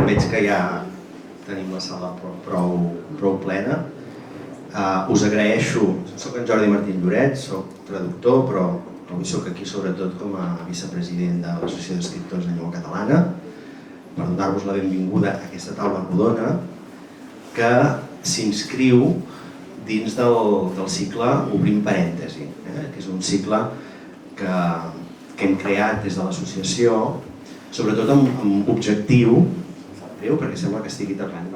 veig que ja tenim la sala prou plena. Us agraeixo, soc en Jordi Martín Lloret, soc traductor, però avui soc aquí sobretot com a vicepresident de l'Associació d'Escriptors en Llengua Catalana per donar-vos la benvinguda a aquesta taula rodona que s'inscriu dins del cicle Obrim Parèntesi, que és un cicle que hem creat des de l'associació, sobretot amb objectiu, perquè sembla que estigui tapant,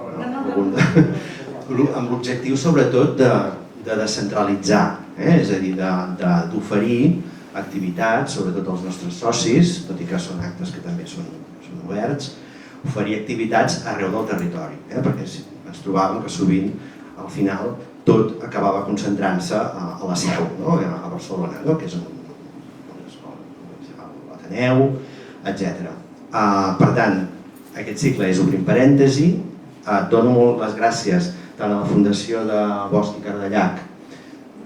amb l'objectiu sobretot de descentralitzar, és a dir, d'oferir activitats, sobretot als nostres socis, tot i que són actes que també són oberts, oferir activitats arreu del territori, perquè ens trobàvem que sovint, al final, tot acabava concentrant-se a la Seu, a Barcelona, que és una escola, l'Ateneu, etc. Per tant, aquest cicle és Obrim Parèntesi. Dono molt les gràcies tant a la Fundació de Bosch i Cardellac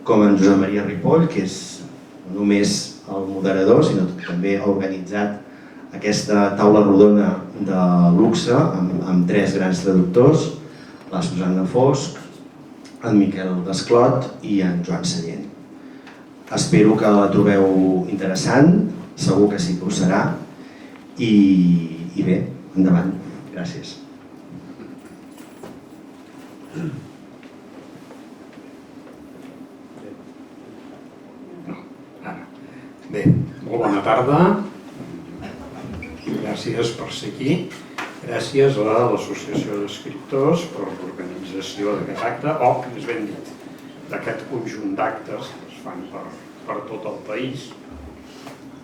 com a en Josep Maria Ripoll, que és no només el moderador, sinó que també ha organitzat aquesta taula rodona de luxe amb 3 grans traductors, la Susanna Fosc, en Miquel Desclot i en Joan Sallent. Espero que la trobeu interessant, segur que sí que ho serà, i bé, endavant. Gràcies. Bé, molt bona tarda. Gràcies per ser aquí. Gràcies a l'Associació d'Escriptors per l'organització d'aquest acte, o, més ben dit, d'aquest conjunt d'actes que es fan per tot el país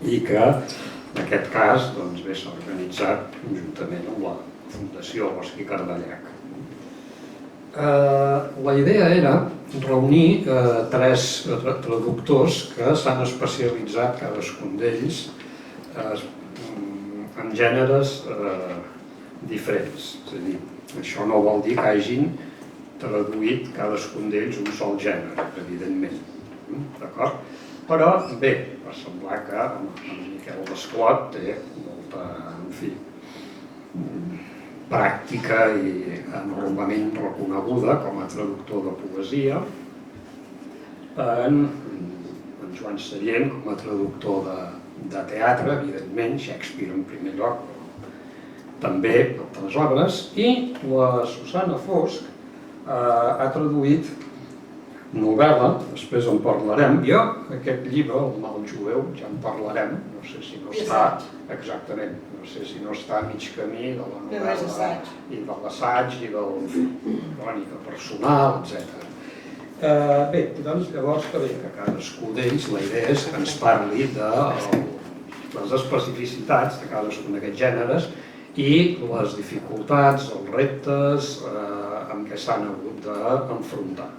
i que, en aquest cas, s'ha organitzat conjuntament amb la Fundació Bosch i Cardellac. La idea era reunir 3 traductors que s'han especialitzat, cadascun d'ells, en gèneres diferents. És a dir, això no vol dir que hagin traduït cadascun d'ells un sol gènere, evidentment. D'acord? Però bé, va semblar que en Miquel Desclot té molta, en fi, pràctica i enormement reconeguda com a traductor de poesia, en Joan Sallent com a traductor de teatre, evidentment, Shakespeare en primer lloc, també altres obres, i la Susanna Fosc ha traduït novel·la, després en parlarem. Jo, aquest llibre, El mal jueu, ja en parlarem, no sé si no està exactament, no sé si no està a mig camí de la novel·la i de l'assaig i de la crònica personal, etc. Bé, doncs llavors que bé, que cadascú d'ells, la idea és que ens parli de les especificitats de cadascun d'aquests gèneres i les dificultats, els reptes amb què s'han hagut d'enfrontar.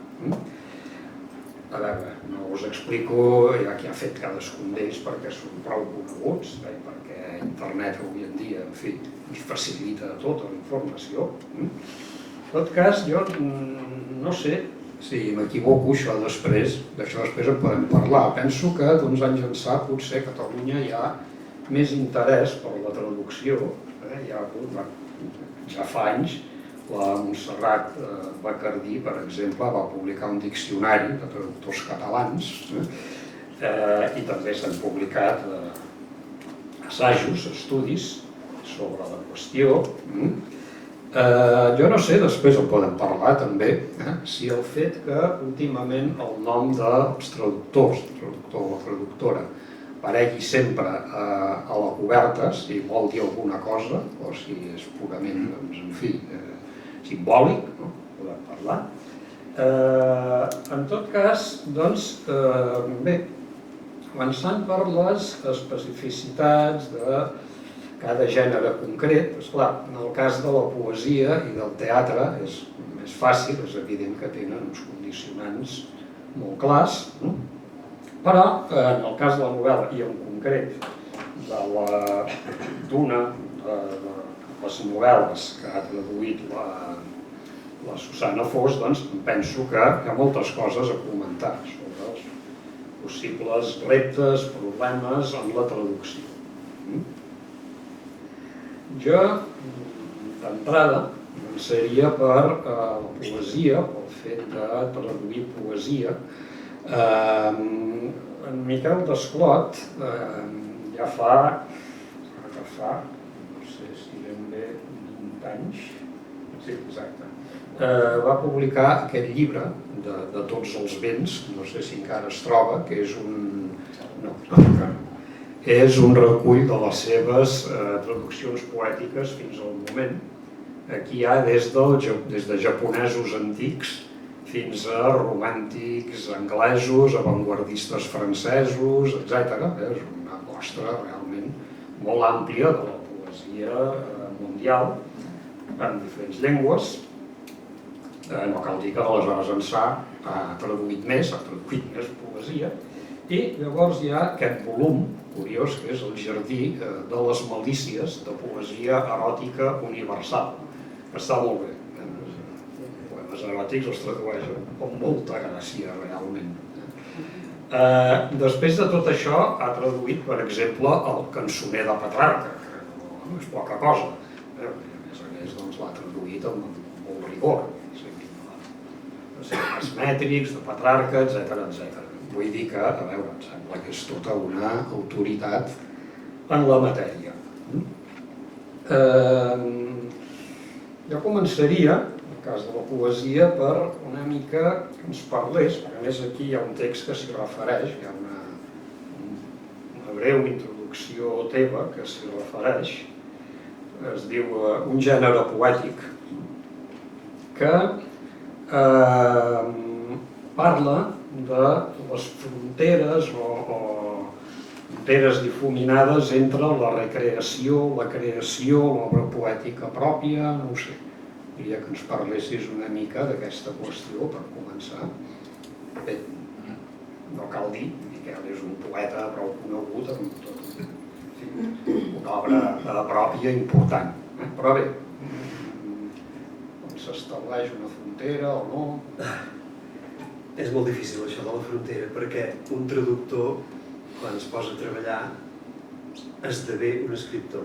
A veure, no us explico ja què ha fet cadascun d'ells perquè són prou coneguts, perquè internet avui en dia, en fi, ens facilita tota la informació. En tot cas, jo no sé si m'equivoco, d'això després en podem parlar. Penso que d'uns anys ençà potser a Catalunya hi ha més interès per la traducció. Hi ha hagut, ja fa anys, la Montserrat Bacardí, per exemple, va publicar un diccionari de traductors catalans i també s'han publicat assajos, estudis sobre la qüestió. Jo no sé, després en podem parlar també, si el fet que últimament el nom dels traductors, el traductor o la traductora, aparegui sempre a la coberta, si vol dir alguna cosa o si és purament, en fi, simbòlic, podem parlar. En tot cas, doncs, bé, començant per les especificitats de cada gènere concret, esclar, en el cas de la poesia i del teatre és més fàcil, és evident que tenen uns condicionants molt clars, però en el cas de la novel·la i en concret d'una de les novel·les que ha traduït la Susanna Fosc, doncs penso que hi ha moltes coses a comentar sobre els possibles reptes, problemes en la traducció. Jo d'entrada seria per la poesia, pel fet de traduir poesia. En Miquel Desclot ja fa, no sé si ben bé 20 anys, sí, exacte, va publicar aquest llibre de tots els vents, no sé si encara es troba, que és és un recull de les seves traduccions poètiques fins al moment. Aquí hi ha des de japonesos antics fins a romàntics anglesos, avantguardistes francesos, etc. És una mostra realment molt àmplia de la poesia mundial en diferents llengües. No cal dir que aleshores ençà ha traduït més poesia, i llavors hi ha aquest volum curiós que és el Jardí de les Malícies de poesia eròtica universal. Està molt bé. Poemes eròtics els tradueix amb molta gràcia, realment. Després de tot això, ha traduït, per exemple, el Cançoner de Petrarca, que no és poca cosa. A més, l'ha traduït amb molt rigor. Els mètrics de Petrarca, etc. Vull dir que, a veure, em sembla que és tota una autoritat en la matèria. Jo començaria, en el cas de la poesia, per una mica que ens parlés, perquè a més aquí hi ha un text que s'hi refereix, hi ha una breu introducció teva que s'hi refereix, es diu Un gènere poètic, que parla de les fronteres o fronteres difuminades entre la recreació, la creació, l'obra poètica pròpia, no ho sé. Diria que ens parlessis una mica d'aquesta qüestió per començar. Bé, no cal dir, Miquel és un poeta prou conegut amb una obra pròpia important. Però bé, s'estableix una frontera o no? És molt difícil això de la frontera, perquè un traductor, quan es posa a treballar, esdevé un escriptor.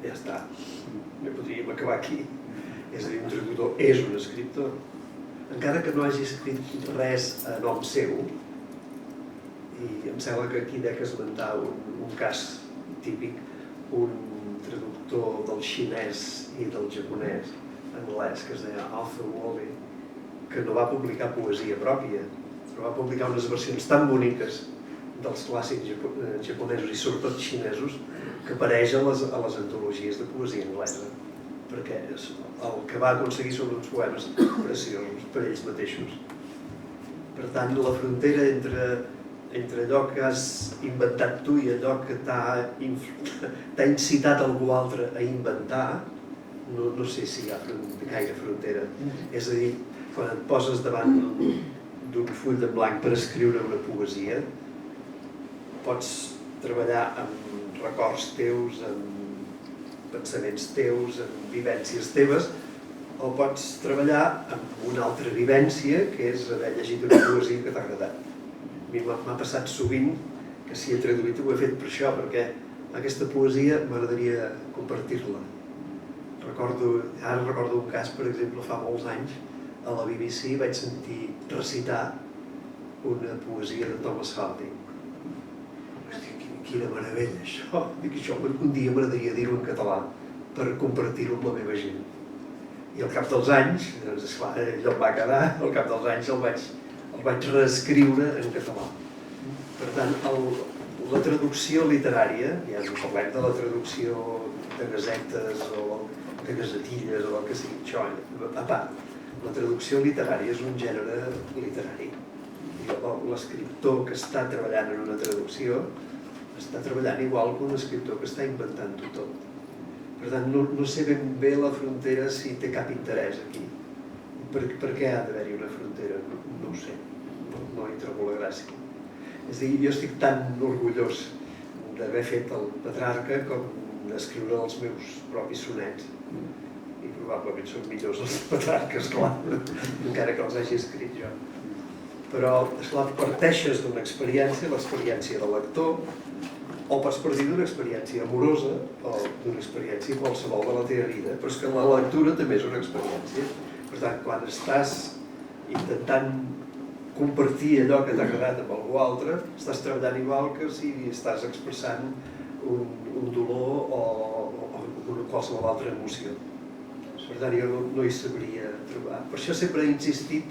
Ja està. No podríem acabar aquí. És a dir, un traductor és un escriptor. Encara que no hagi escrit res a nom seu, i em sembla que aquí dec esmentar un cas típic, un traductor del xinès i del japonès anglès que es deia Arthur Wallis, que no va publicar poesia pròpia, però va publicar unes versions tan boniques dels clàssics japonesos i sobretot xinesos que apareix a les antologies de poesia anglesa, perquè el que va aconseguir són uns poemes preciosos per ells mateixos. Per tant, la frontera entre allò que has inventat tu i allò que t'ha incitat algú altre a inventar, no sé si hi ha gaire frontera. És a dir, quan et poses davant d'un full en blanc per escriure una poesia, pots treballar amb records teus, amb pensaments teus, amb vivències teves, o pots treballar amb una altra vivència, que és haver llegit una poesia que t'ha agradat. A mi m'ha passat sovint que si he traduït ho he fet per això, perquè aquesta poesia m'agradaria compartir-la. Ara recordo un cas, per exemple, fa molts anys, a la BBC vaig sentir recitar una poesia de Thomas Hardy. Hòstia, quina meravella, això! Dic, això un dia m'agradaria dir-ho en català per compartir-ho amb la meva gent. I al cap dels anys, doncs esclar, allò em va quedar, al cap dels anys el vaig reescriure en català. Per tant, la traducció literària, ja no parlem de la traducció de gasetes o de gasetilles o el que sigui, això a part. La traducció literària és un gènere literari. L'escriptor que està treballant en una traducció està treballant igual que un escriptor que està inventant-ho tot. Per tant, no sé ben bé la frontera si té cap interès aquí. Per què ha d'haver-hi una frontera? No ho sé, no hi trobo la gràcia. És a dir, jo estic tan orgullós d'haver fet el Petrarca com d'escriure els meus propis sonets. I probablement són millors els Petrarca, esclar, encara que els hagi escrit jo. Però, esclar, parteixes d'una experiència, l'experiència del lector, o pots partir d'una experiència amorosa o d'una experiència qualsevol de la teva vida, però és que la lectura també és una experiència. Per tant, quan estàs intentant compartir allò que t'ha agradat amb algú altre, estàs treballant igual que si estàs expressant un dolor o qualsevol altra emoció. Per tant, jo no hi sabria trobar. Per això sempre he insistit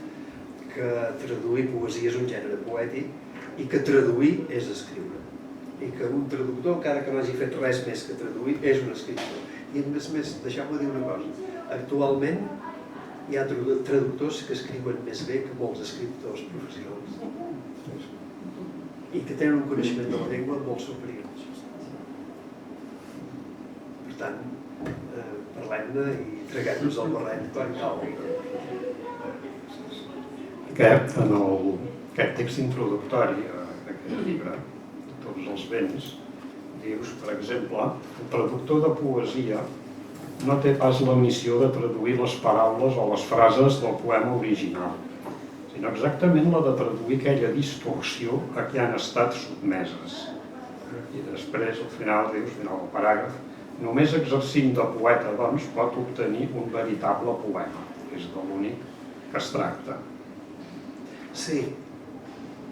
que traduir poesia és un gènere poètic i que traduir és escriure. I que un traductor, encara que no hagi fet res més que traduir, és un escriptor. I a més, deixeu-me dir una cosa. Actualment hi ha traductors que escriuen més bé que molts escriptors professionals i que tenen un coneixement de la llengua molt superior. Per tant, parlem-ne i traguem-nos el barret quan cal. Aquest text introductori d'aquest llibre, de Tots els vents, dius, per exemple, el traductor de poesia no té pas la missió de traduir les paraules o les frases del poema original, sinó exactament la de traduir aquella distorsió a què han estat sotmeses. I després, al final, dius, al final del paràgraf, només exercint de poeta, doncs, pot obtenir un veritable poema, que és de l'únic que es tracta. Sí,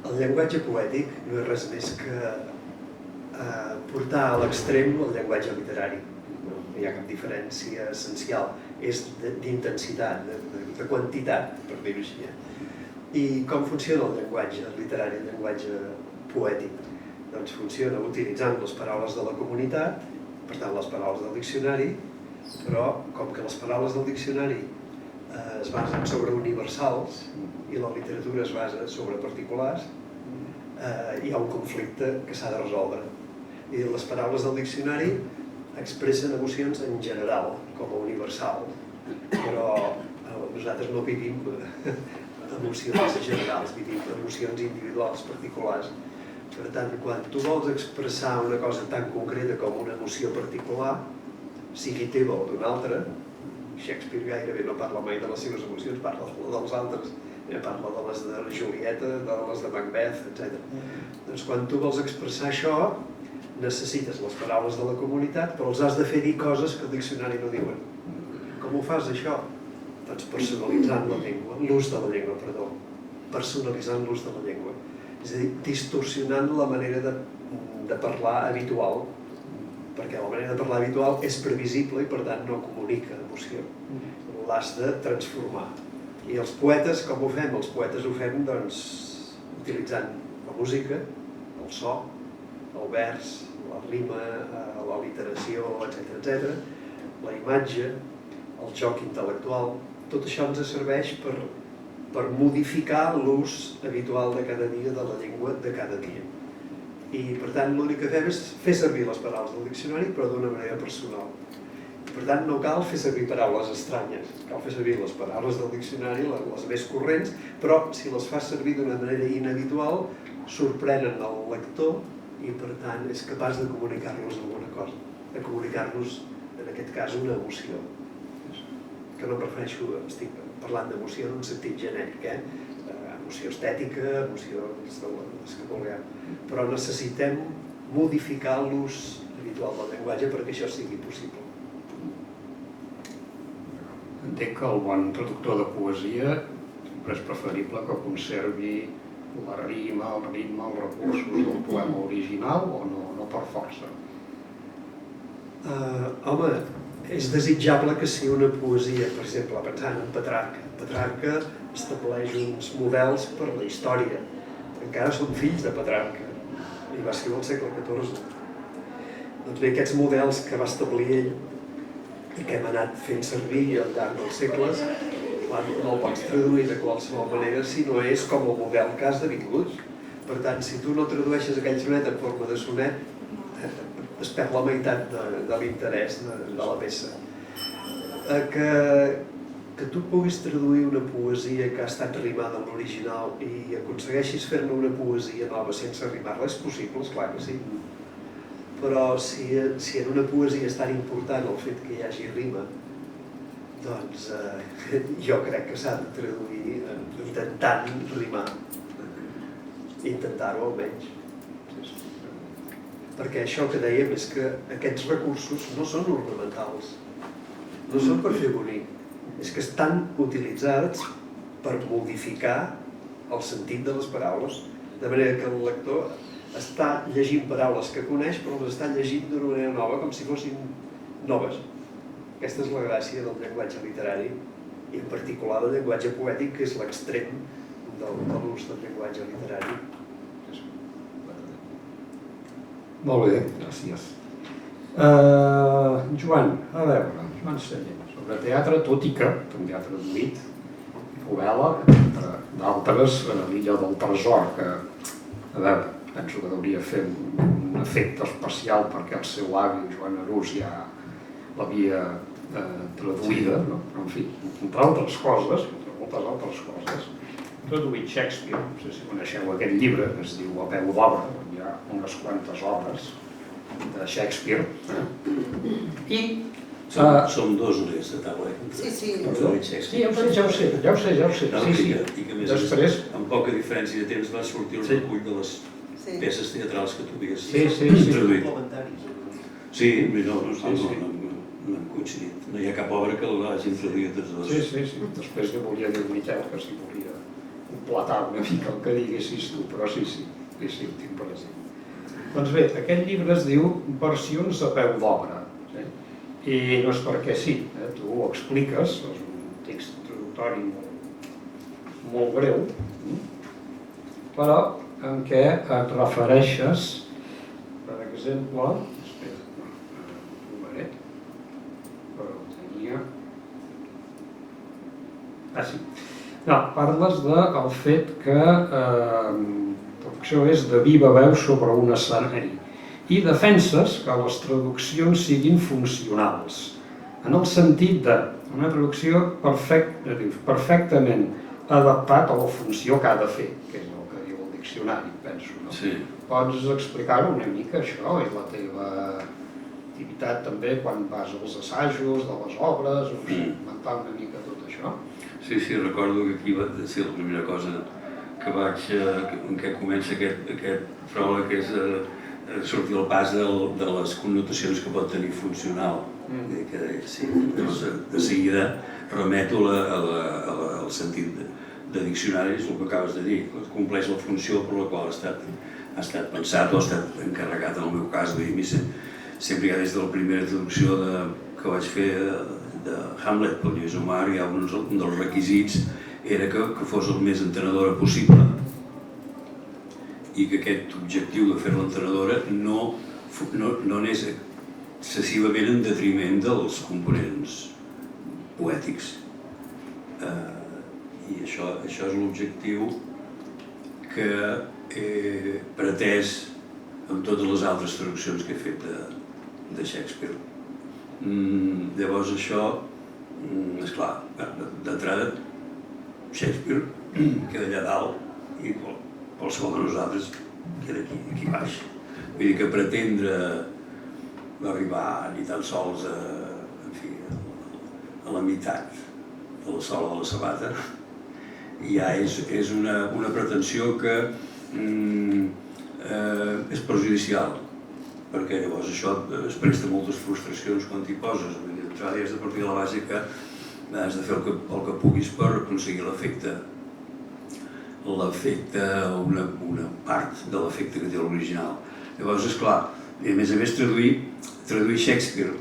el llenguatge poètic no és res més que portar a l'extrem el llenguatge literari. No hi ha cap diferència essencial, és d'intensitat, de quantitat, per dir-ho així. I com funciona el llenguatge literari, el llenguatge poètic? Doncs funciona utilitzant les paraules de la comunitat, per tant les paraules del diccionari, però com que les paraules del diccionari es basen sobre universals i la literatura es basa sobre particulars, hi ha un conflicte que s'ha de resoldre. I les paraules del diccionari expressen emocions en general, com a universal, però nosaltres no vivim emocions generals, vivim emocions individuals, particulars. Per tant, quan tu vols expressar una cosa tan concreta com una emoció particular, sigui teva o d'una altra, Shakespeare gairebé no parla mai de les seves emocions, parla dels altres, parla de les de Julieta, de les de Macbeth, etc. Doncs quan tu vols expressar això, necessites les paraules de la comunitat, però els has de fer dir coses que el diccionari no diuen. Com ho fas, això? Doncs personalitzant la llengua, l'ús de la llengua, perdó. Personalitzant l'ús de la llengua. És a dir, distorsionant la manera de parlar habitual, perquè la manera de parlar habitual és previsible i per tant no comunica emoció. L'has de transformar. I els poetes, com ho fem? Els poetes ho fem doncs, utilitzant la música, el so, el vers, la rima, la literació, etc., la imatge, el joc intel·lectual. Tot això ens serveix per modificar l'ús habitual de cada dia de la llengua de cada dia. I, per tant, l'únic que fem és fer servir les paraules del diccionari, però d'una manera personal. Per tant, no cal fer servir paraules estranyes, cal fer servir les paraules del diccionari, les més corrents, però si les fas servir d'una manera inhabitual, sorprenen el lector i, per tant, és capaç de comunicar-nos alguna cosa, de comunicar-nos, en aquest cas, una emoció. Que no em refereixo, estic parlant d'emoció en un sentit genèric, emoció estètica, emocions de les que vulguem, però necessitem modificar l'ús habitual del llenguatge perquè això sigui possible. Entenc que el bon traductor de poesia sempre és preferible que conservi la rima, el ritme, els recursos del poema original o no per força? Home, és desitjable que sigui una poesia, per exemple, pensant en Petrarca. Petrarca estableix uns models per la història. Encara són fills de Petrarca i va escriure al segle XIV. Doncs bé, aquests models que va establir ell i que hem anat fent servir al llarg dels segles, no el pots traduir de qualsevol manera si no és com el model que has devingut. Per tant, si tu no tradueixes aquell sonet en forma de sonet, es perd la meitat de l'interès de la peça. Que tu puguis traduir una poesia que ha estat rimada en l'original i aconsegueixis fer-ne una poesia nova sense rimar-la, és possible, esclar que sí. Però si en una poesia és tan important el fet que hi hagi rima, doncs jo crec que s'ha de traduir intentant rimar. Intentar-ho almenys. perquè això que dèiem és que aquests recursos no són ornamentals, no són per fer bonic, és que estan utilitzats per modificar el sentit de les paraules, de manera que el lector està llegint paraules que coneix però les està llegint d'una manera nova, com si fossin noves. Aquesta és la gràcia del llenguatge literari i en particular del llenguatge poètic, que és l'extrem de l'ús del llenguatge literari. Molt bé, gràcies. Joan, a veure, Joan Sallent, sobre teatre, tot i que també ha traduït novel·la, entre d'altres, l'Illa del Tresor, que, a veure, penso que hauria fer un efecte especial perquè el seu avi, Joan Arús, ja l'havia traduïda, no? Però, en fi, entre altres coses, entre moltes altres coses, ha traduït Shakespeare, no sé si coneixeu aquest llibre, que es diu A peu d'obra, on hi ha unes quantes obres de Shakespeare, i Som dos només de taula, Sí, sí. sí, ja ho sé, sí. I que a més, Després... amb poca diferència de temps va sortir el recull de les peces teatrals que tu havies traduït. Sí, no hem coincidit. No hi ha cap obra que l'hagin traduït tots dos. Sí. Després li volia dir al Miquel que si volia completar una mica el que diguessis tu, però sí, ho tinc present. Doncs bé, aquest llibre es diu Versions a peu d'obra. I no és perquè sí, tu ho expliques, és un text introductori molt breu, però en què et refereixes, per exemple, espera, ho trobaré, però ho tenia... Sí. No, parles del fet que això és de viva veu sobre un escenari i defenses que les traduccions siguin funcionals, en el sentit d'una traducció perfectament adaptat a la funció que ha de fer, que és el que diu el diccionari, penso. No? Sí. Pots explicar-ho una mica, això, i la teva activitat també quan vas als assajos de les obres, o comentar una mica tot això? Sí, recordo que aquí va ser la primera cosa que en què comença aquest pròleg, que és sortir al pas de les connotacions que pot tenir funcional. De seguida remeto al sentit de diccionari, és el que acabes de dir, compleix la funció per la qual ha estat pensat o ha estat encarregat, en el meu cas. Sempre ja des de la primera traducció que vaig fer de Hamlet per Lluís Omar, ja un dels requisits era que fos el més entenedora possible i que aquest objectiu de fer-la entenedora no anés excessivament en detriment dels components poètics. I això és l'objectiu que he pretès amb totes les altres traduccions que he fet de Shakespeare. Llavors això, esclar, d'entrada Shakespeare queda allà dalt i qualsevol de nosaltres queda aquí baix. Vull dir que pretendre arribar ni tan sols a la meitat de la sola de la sabata ja és una pretensió que és perjudicial, perquè llavors això es presta moltes frustracions quan t'hi poses. D'entrada has de partir de la base que has de fer el que puguis per aconseguir l'efecte, una part de l'efecte que té l'original. Llavors, esclar, i a més traduir Shakespeare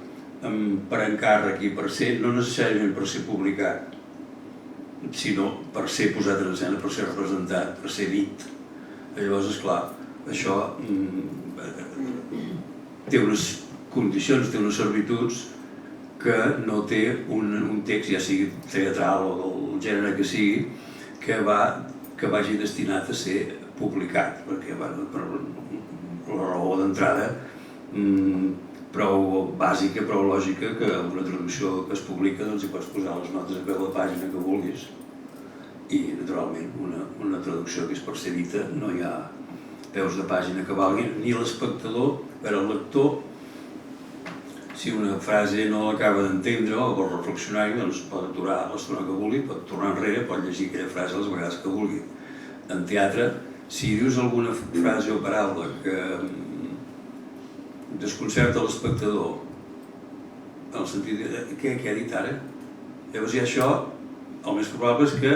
per encàrrec i per ser, no necessàriament per ser publicat, sinó per ser posat en escena, per ser representat, per ser dit. Llavors, esclar, això té unes condicions, té unes servituds que no té un text, ja sigui teatral o del gènere que sigui, que vagi destinat a ser publicat, perquè per la raó d'entrada prou bàsica, prou lògica, que en una traducció que es publica hi pots posar les notes a peu de pàgina que vulguis. I, naturalment, una traducció que és per ser dita no hi ha peus de pàgina que valguin, ni l'espectador, per al lector, si una frase no l'acaba d'entendre o vol reflexionar-hi, doncs pot aturar l'estona que vulgui, pot tornar enrere, pot llegir aquella frase les vegades que vulgui. En teatre, si dius alguna frase o paraula que desconcerta l'espectador, en el sentit de què ha dit ara? Llavors ja això, el més probable és que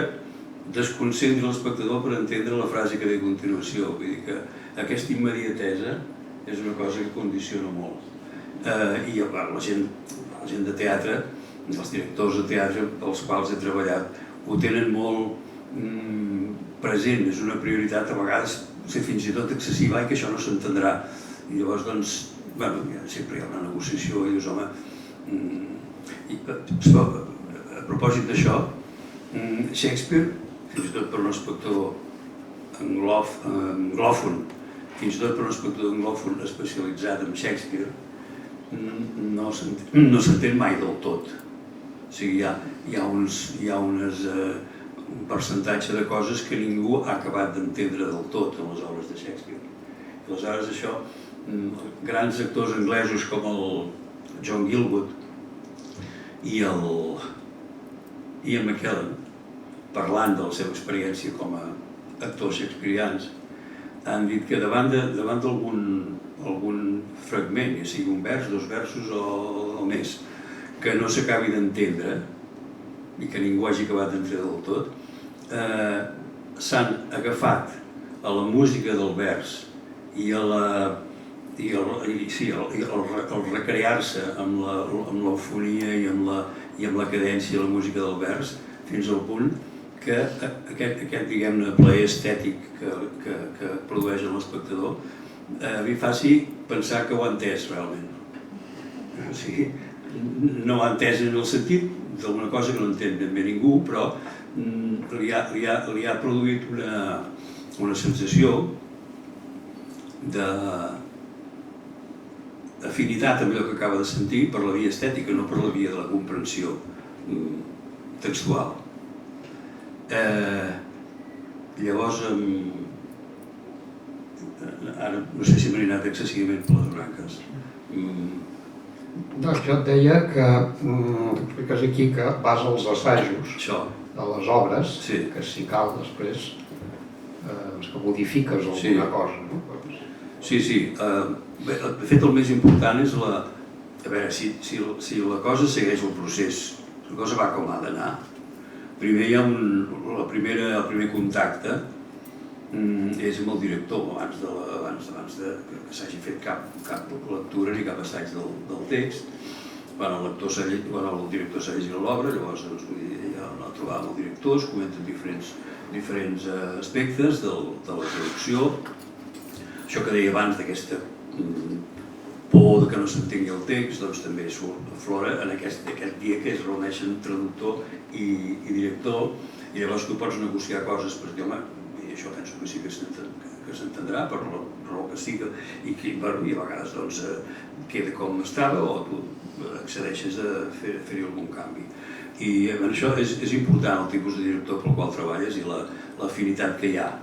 desconcentri l'espectador per entendre la frase que ve a continuació. Vull dir que aquesta immediatesa és una cosa que condiciona molt. I la gent de teatre, els directors de teatre pels quals he treballat, ho tenen molt present, és una prioritat a vegades fins i tot excessiva i que això no s'entendrà. I llavors, doncs, sempre hi ha una negociació i dius, home, a propòsit d'això, Shakespeare, fins i tot per un espectador anglòfon, fins i tot per un espectador anglòfon especialitzat en Shakespeare, no s'entén mai del tot. O sigui, hi ha un percentatge de coses que ningú ha acabat d'entendre del tot en les obres de Shakespeare. I aleshores això, grans actors anglesos com el John Gielgud i Ian McKellen, parlant de la seva experiència com a actors shakespearians, han dit que davant d'algun fragment, ja sigui un vers, dos versos o més, que no s'acabi d'entendre i que ningú hagi acabat d'entendre del tot, s'han agafat a la música del vers i el recrear-se amb l'eufonia i amb la cadència de la música del vers fins al punt que aquest diguem-ne, plaer estètic que produeix en l'espectador li faci pensar que ho ha entès realment. O sigui, no ho ha entès en el sentit d'alguna cosa que no entén ben bé ningú, però li ha produït una sensació d'afinitat amb allò que acaba de sentir per la via estètica, no per la via de la comprensió textual. Llavors, ara no sé si m'he anat excessivament per les branques. Doncs jo et deia que expliques aquí que vas als assajos de les obres, que si cal després que modifiques alguna cosa. Sí. De fet, el més important és a veure si la cosa segueix el procés, la cosa va com ha d'anar. Primer hi ha el primer contacte és amb el director, abans que s'hagi fet cap lectura ni cap assaig del text. Quan el director s'ha llegit l'obra, llavors hi ha una trobada amb el director, es comenten diferents aspectes de la traducció. Això que deia abans d'aquesta por que no s'entengui el text, doncs també aflora en aquest dia que es reuneixen traductor i director, i llavors tu pots negociar coses perquè, home, això penso que sí que s'entendrà per la raó que sigui, i a vegades doncs queda com estava o tu accedeixes a fer-hi algun canvi. I això és important, el tipus de director pel qual treballes i l'afinitat que hi ha.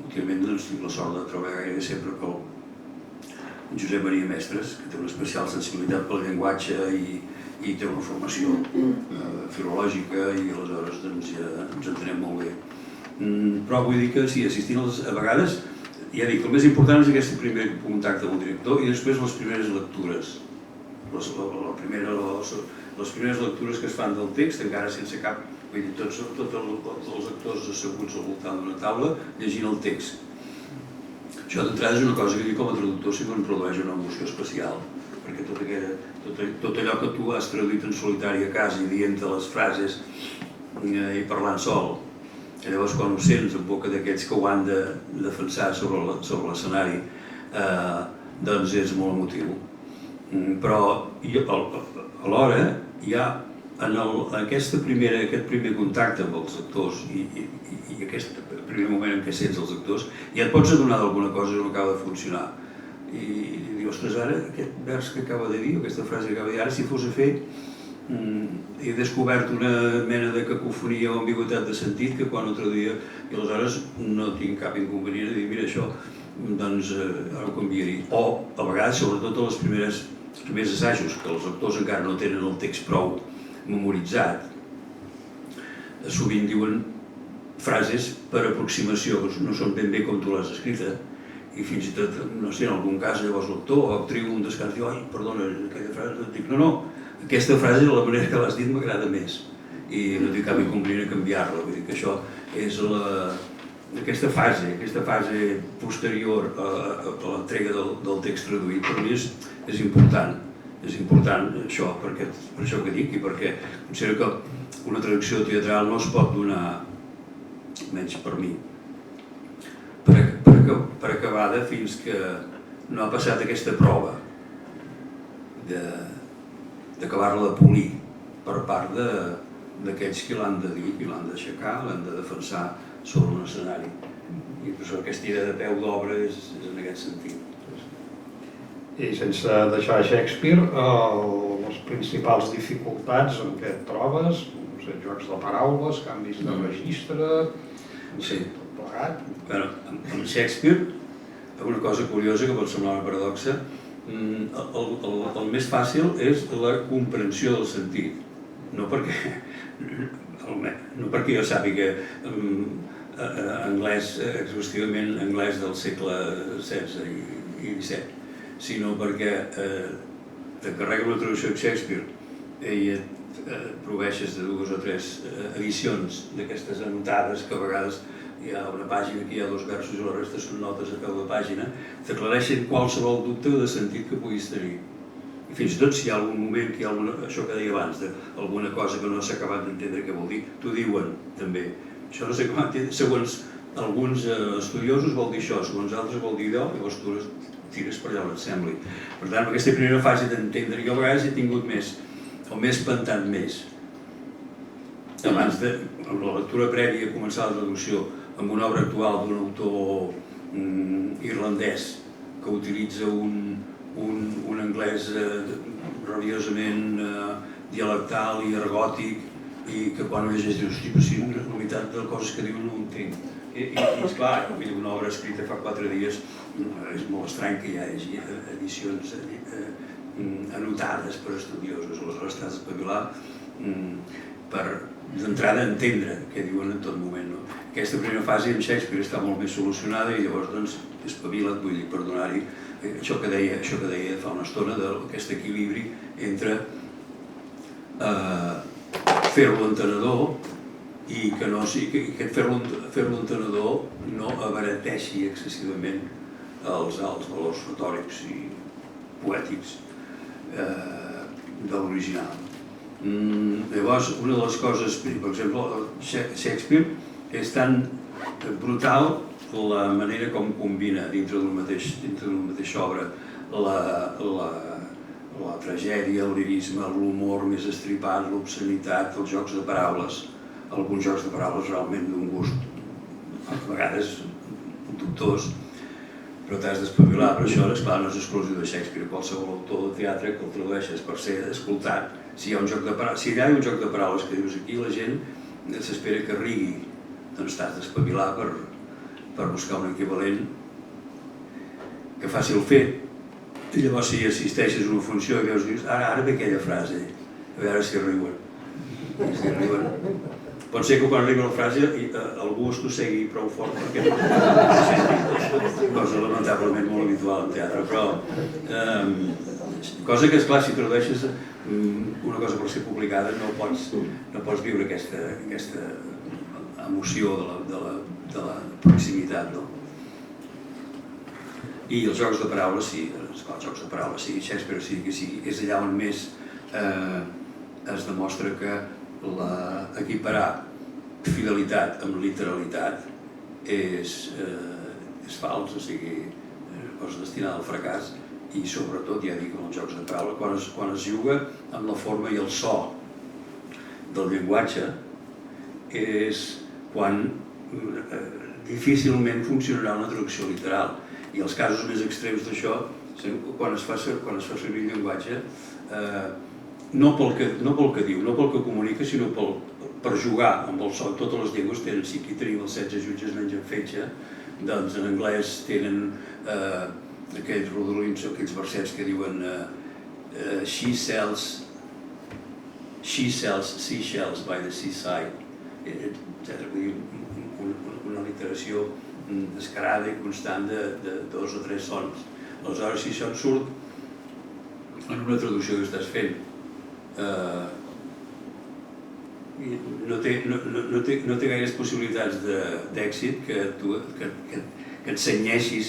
Últimament tinc la sort de treballar gairebé sempre pel Josep Maria Mestres, que té una especial sensibilitat pel llenguatge i té una formació filològica i aleshores ja ens entenem molt bé. Però vull dir que sí, assistint a vegades, ja dic, el més important és aquest primer contacte amb el director i després les primeres lectures. Les primeres lectures que es fan del text, encara sense cap... Vull dir, tots els actors asseguts al voltant d'una taula llegint el text. Això d'entrada és una cosa que com a traductor sí que em produeix una emoció especial, perquè tot allò que tu has traduït en solitari a casa i dient-te les frases i parlant sol, i llavors quan ho sents en boca d'aquests que ho han de defensar sobre l'escenari, doncs és molt emotiu. Però alhora hi ha aquest primer contacte amb els actors i aquest primer moment en què sents els actors, ja et pots adonar d'alguna cosa que no acaba de funcionar. I dius, ostres, ara aquest vers que acaba de dir, o aquesta frase que acaba de dir, ara si fos a fer, he descobert una mena de cacofonia o ambigüitat de sentit que quan ho traduïa, i aleshores no tinc cap inconvenient de dir, mira, això, doncs ara ho canviaria. O, a vegades, sobretot els primers assajos, que els actors encara no tenen el text prou memoritzat, sovint diuen frases per aproximació, que no són ben bé com tu l'has escrita, i fins i tot, no sé, en algun cas llavors l'autor o triu un descans i diu, ai, perdona, aquella frase, dic, no, aquesta frase de la manera que l'has dit m'agrada més i no tinc cap incompliment a canviar-la, vull dir que això és aquesta fase posterior a l'entrega del text traduït per mi és important això, per això que dic i perquè considero que una traducció teatral no es pot donar, menys per mi, per acabada fins que no ha passat aquesta prova d'acabar-la de polir per part d'aquells que l'han de dir, que l'han d'aixecar, l'han de defensar sobre un escenari. I aquesta idea de peu d'obra és en aquest sentit. I sense deixar Shakespeare, les principals dificultats en què et trobes, no sé, jocs de paraules, canvis de registre, sí, tot plegat. Bueno, amb Shakespeare, una cosa curiosa que pot semblar una paradoxa, el més fàcil és la comprensió del sentit, no perquè jo sàpiga anglès, exhaustivament anglès del segle XVI i XVII, sinó perquè t'encarrega una traducció de Shakespeare i et proveeixes de 2 o 3 edicions d'aquestes anotades que a vegades hi ha una pàgina que hi ha 2 versos i la resta són notes a peu de pàgina, t'aclareixen qualsevol dubte de sentit que puguis tenir. I fins i tot si hi ha algun moment que hi ha això que deia abans, alguna cosa que no s'ha acabat d'entendre què vol dir, t'ho diuen també. Això no s'ha acabat d'entendre, segons alguns estudiosos vol dir això, segons altres vol dir allò, llavors tu tires per allà on et sembli. Per tant, en aquesta primera fase d'entendre, jo a vegades he tingut més, o m'he espantat més. Abans de, amb la lectura prèvia, començar la traducció amb una obra actual d'un autor irlandès que utilitza un anglès rabiosament dialectal i ergòtic i que quan ho llegeix dius, hosti, però si la unitat de coses que diuen no ho entenc. I esclar, una obra escrita fa 4 dies és molt estrany que hi hagi edicions anotades per estudiosos, aleshores t'has d'espavilar per d'entrada entendre què diuen en tot moment. Aquesta primera fase amb Shakespeare està molt més solucionada i llavors doncs espavila't, vull dir, per donar-hi això que deia fa una estona d'aquest equilibri entre fer-lo entenedor i que fer-lo entenedor no abarateixi excessivament els alts valors retòrics i poètics de l'original. Llavors, una de les coses, per exemple, Shakespeare és tan brutal la manera com combina dintre d'una mateixa obra la tragèdia, el lirisme, l'humor més estripat, l'obscenitat, els jocs de paraules, alguns jocs de paraules realment d'un gust a vegades dubtós, però t'has d'espavilar, per això esclar, no és exclusiu de Shakespeare, qualsevol autor de teatre que el tradueixes per ser escoltat, si hi ha un joc de paraules que dius aquí, la gent s'espera que rigui, doncs t'has d'espavilar per buscar un equivalent que faci el fet. I llavors si assisteixes a una funció i veus, dius, ara ve aquella frase, a veure si riuen. Pot ser que quan arriba la frase algú es tossegui prou fort perquè no senti, cosa lamentablement molt habitual en teatre, però cosa que, esclar, si tradueixes una cosa per ser publicada no pots viure aquesta emoció de la proximitat, no? I els jocs de paraules, sí, esclar, els jocs de paraules, sí, Shakespeare sí que sí, és allà on més es demostra que equiparar fidelitat amb literalitat és fals, o sigui, cosa destinada al fracàs i sobretot, ja dic, en els jocs de paraula, quan es juga amb la forma i el so del llenguatge és quan difícilment funcionarà una traducció literal. I els casos més extrems d'això, quan es fa servir el llenguatge, no pel que diu, no pel que comunica, sinó per jugar amb el so. Totes les llengües tenen, si aquí tenim els 16 jutges mengen fetge, doncs en anglès tenen aquells rodolins o aquells versets que diuen she sells seashells by the seaside, etc. Una literació descarada i constant de 2 o 3 sons. Aleshores, si això et surt en una traducció que estàs fent, no té gaires possibilitats d'èxit que et cenyeixis,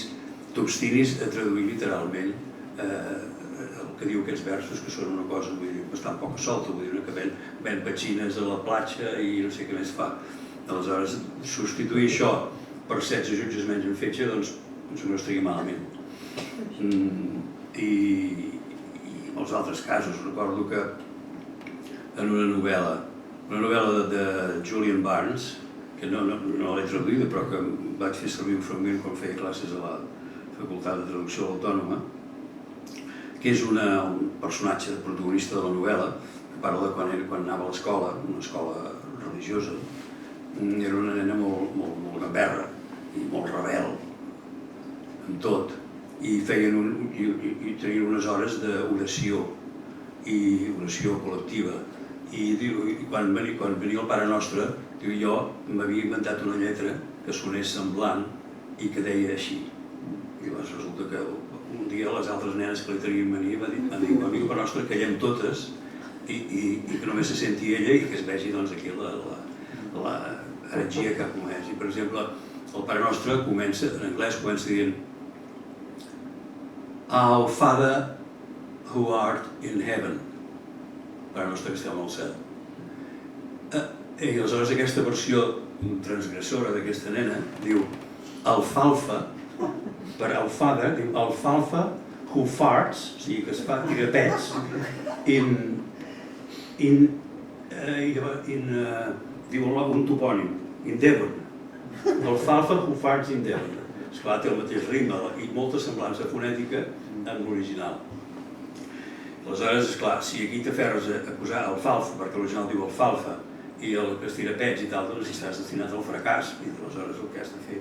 t'obstinis a traduir literalment el que diu aquests versos, que són una cosa bastant poc solta, vull dir, que ven petxines a la platja i no sé què més fa. Aleshores, substituir això per 16 jutges menys en fetge, doncs no estaria malament. I molts altres casos. Recordo que en una novel·la de Julian Barnes, que no l'he traduïda, però que vaig fer servir un fragment quan feia classes a la Facultat de Traducció Autònoma, que és un personatge protagonista de la novel·la, que parla de quan anava a l'escola, una escola religiosa. Era una nena molt gamberra i molt rebel en tot, i tenien unes hores d'oració i oració col·lectiva, i quan venia el Pare Nostre, jo m'havia inventat una lletra que sonés semblant i que deia així. I resulta que un dia les altres nenes que li tenien mania van dir, amic Pare Nostre, callem totes i que només se senti ella i que es vegi aquí la heretgia que ha comès. I per exemple, el Pare Nostre comença, en anglès comença dient Our Father who art in heaven, Pare Nostre que estem al cel. I aleshores aquesta versió transgressora d'aquesta nena diu alfalfa, per alfada, diu alfalfa who farts, o sigui que es fa tirapets, diu un topònim, in Devon, alfalfa who farts in Devon. Esclar, té el mateix ritme i molta semblança fonètica amb l'original. Aleshores, esclar, si aquí t'aferres a posar alfalfa, perquè l'original diu alfalfa, i el que es tira pets i tal, doncs estàs destinat al fracàs, i aleshores el que has de fer,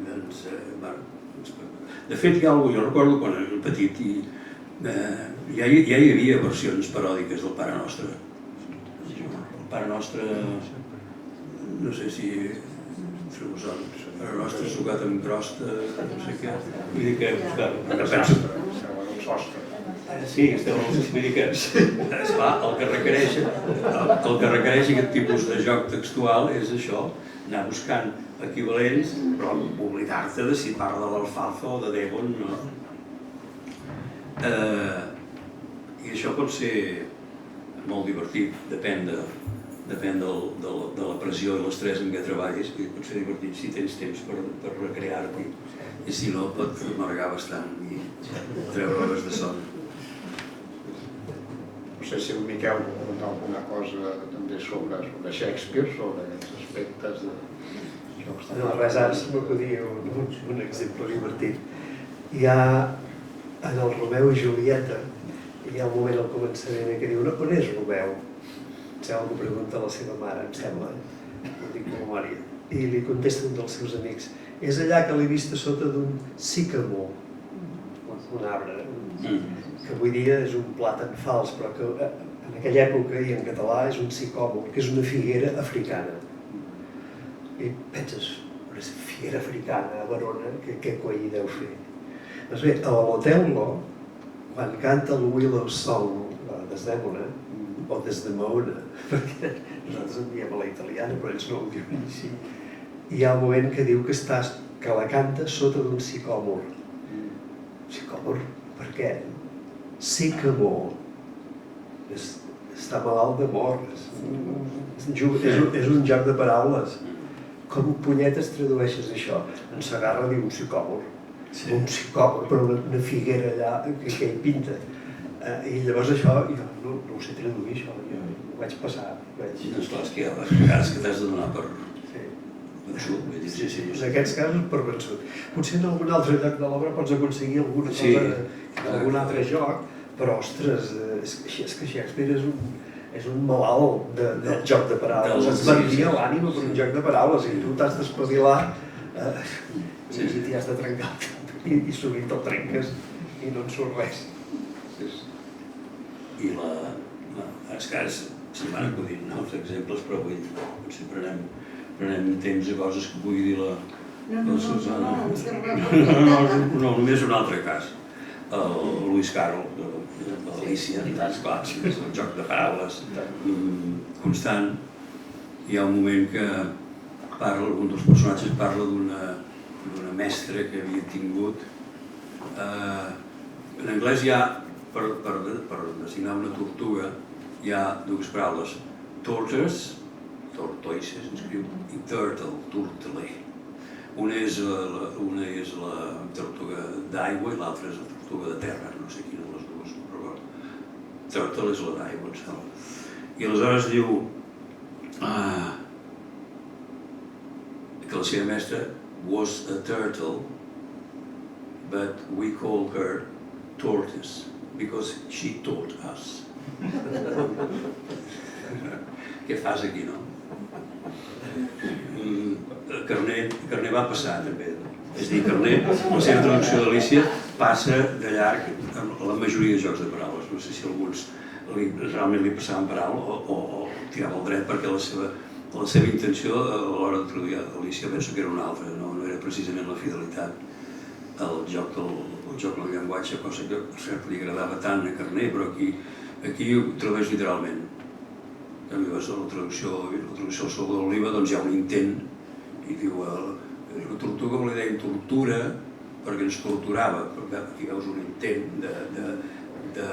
doncs... De fet, hi ha alguna cosa, jo recordo quan era petit, ja hi havia versions paròdiques del Pare Nostre. El Pare Nostre, no sé si... el Pare Nostre sucat amb crosta, no sé què, vull dir que... Sí, vull dir que, esclar, el que requereix aquest tipus de joc textual és això, anar buscant equivalents, però oblidar-te de si parla de l'alfalfa o de Devon, no? I això pot ser molt divertit, depèn de la pressió i l'estrès en què treballis, i pot ser divertit si tens temps per recrear-t'hi, i si no pot amargar bastant i treure hores de son. No sé si el Miquel vol comentar alguna cosa també sobre Shakespeare, sobre aquests aspectes de... No, res, ara se m'acudia un exemple divertit. Hi ha, en el Romeu i Julieta, hi ha un moment al començament que diu, on és Romeu? Em sembla que ho pregunta a la seva mare, em sembla, ho dic de memòria. I li contesta un dels seus amics, és allà que l'he vist a sota d'un sícamo, un arbre, que avui dia és un plàtan fals, però que en aquella època i en català és un sicòmor, que és una figuera africana. I penses, una figuera africana a Verona, què coi deu fer? Doncs bé, a l'Otello, quan canta el Willow Song, la Desdèmona, o Desdemona, perquè nosaltres en diem a la italiana, però ells no ho diuen així, hi ha un moment que diu que la canta sota d'un sicòmor. Sicòmor, per què? Sycamore, està malalt de mort, és un joc de paraules. Com punyetes tradueixes això? En Segarra diu un sicòmor, un sicòmor, però una figuera allà que hi pinta. I llavors això, jo no ho sé traduir, això, jo ho vaig passar. És clar, és que hi ha vegades que t'has de donar per vençut. En aquests casos per vençut. Potser en algun altre lloc de l'obra pots aconseguir alguna cosa, algun altre joc, però ostres, és que Shakespeare és un malalt del joc de paraules, ens vendia l'ànima per un joc de paraules i tu t'has d'espavilar i t'hi has de trencar i sovint te'l trenques i no en surt res. I és que ara se'm van acudint nous exemples, però potser prenem temps a coses que pugui dir No, em sembla No, només un altre cas. El Lewis Carroll, l'Alícia, esclar, és un joc de paraules constant. Hi ha un moment que un dels personatges parla d'una mestra que havia tingut. En anglès hi ha, per designar una tortuga, hi ha dues paraules, tortoise, s'escriu, i turtle, turtle. Una és la tortuga d'aigua i l'altra és la tortuga de terra, no sé quina de les dues, però turtle és la d'aigua, em sembla. I aleshores diu que la seva mestra was a turtle, but we call her tortoise because she taught us. Què fas aquí, no? Carner va passar també. És a dir, Carner, la seva traducció d'Alícia passa de llarg amb la majoria de jocs de paraules. No sé si alguns realment li passaven per alt o tirava el dret perquè la seva intenció a l'hora de traduir Alícia penso que era una altra, no era precisament la fidelitat al joc del llenguatge, cosa que li agradava tant a Carner, però aquí ho tradueix literalment. En la traducció del Salvador Oliva doncs hi ha un intent i diu la tortuga li deien tortura perquè ens torturava. Aquí veus un intent de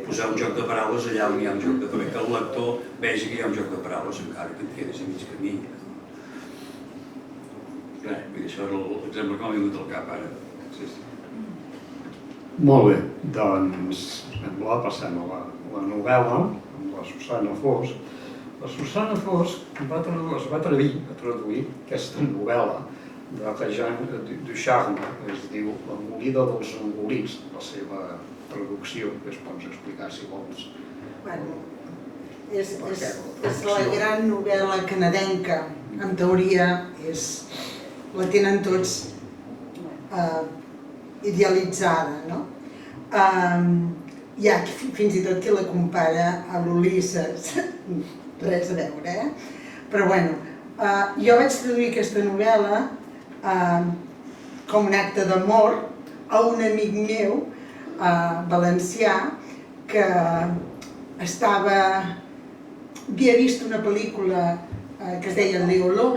posar un joc de paraules allà on hi ha un joc de paraules, que el lector vegi que hi ha un joc de paraules encara que et quedis a mig camí. Això era l'exemple que m'ha vingut al cap ara. Molt bé, doncs passem a la novel·la, amb la Susana Fosc. La Susana Fosc es va atrevir a traduir aquesta novel·la de Jean Ducharme, que es diu L'engolida dels engolits, la seva traducció, que es pots explicar si vols. Bueno, és la gran novel·la canadenca, en teoria la tenen tots idealitzada, no? Hi ha fins i tot qui la compara a l'Ulisses, res a veure, però bueno, jo vaig traduir aquesta novel·la com un acte d'amor a un amic meu valencià que havia vist una pel·lícula que es deia Leoló,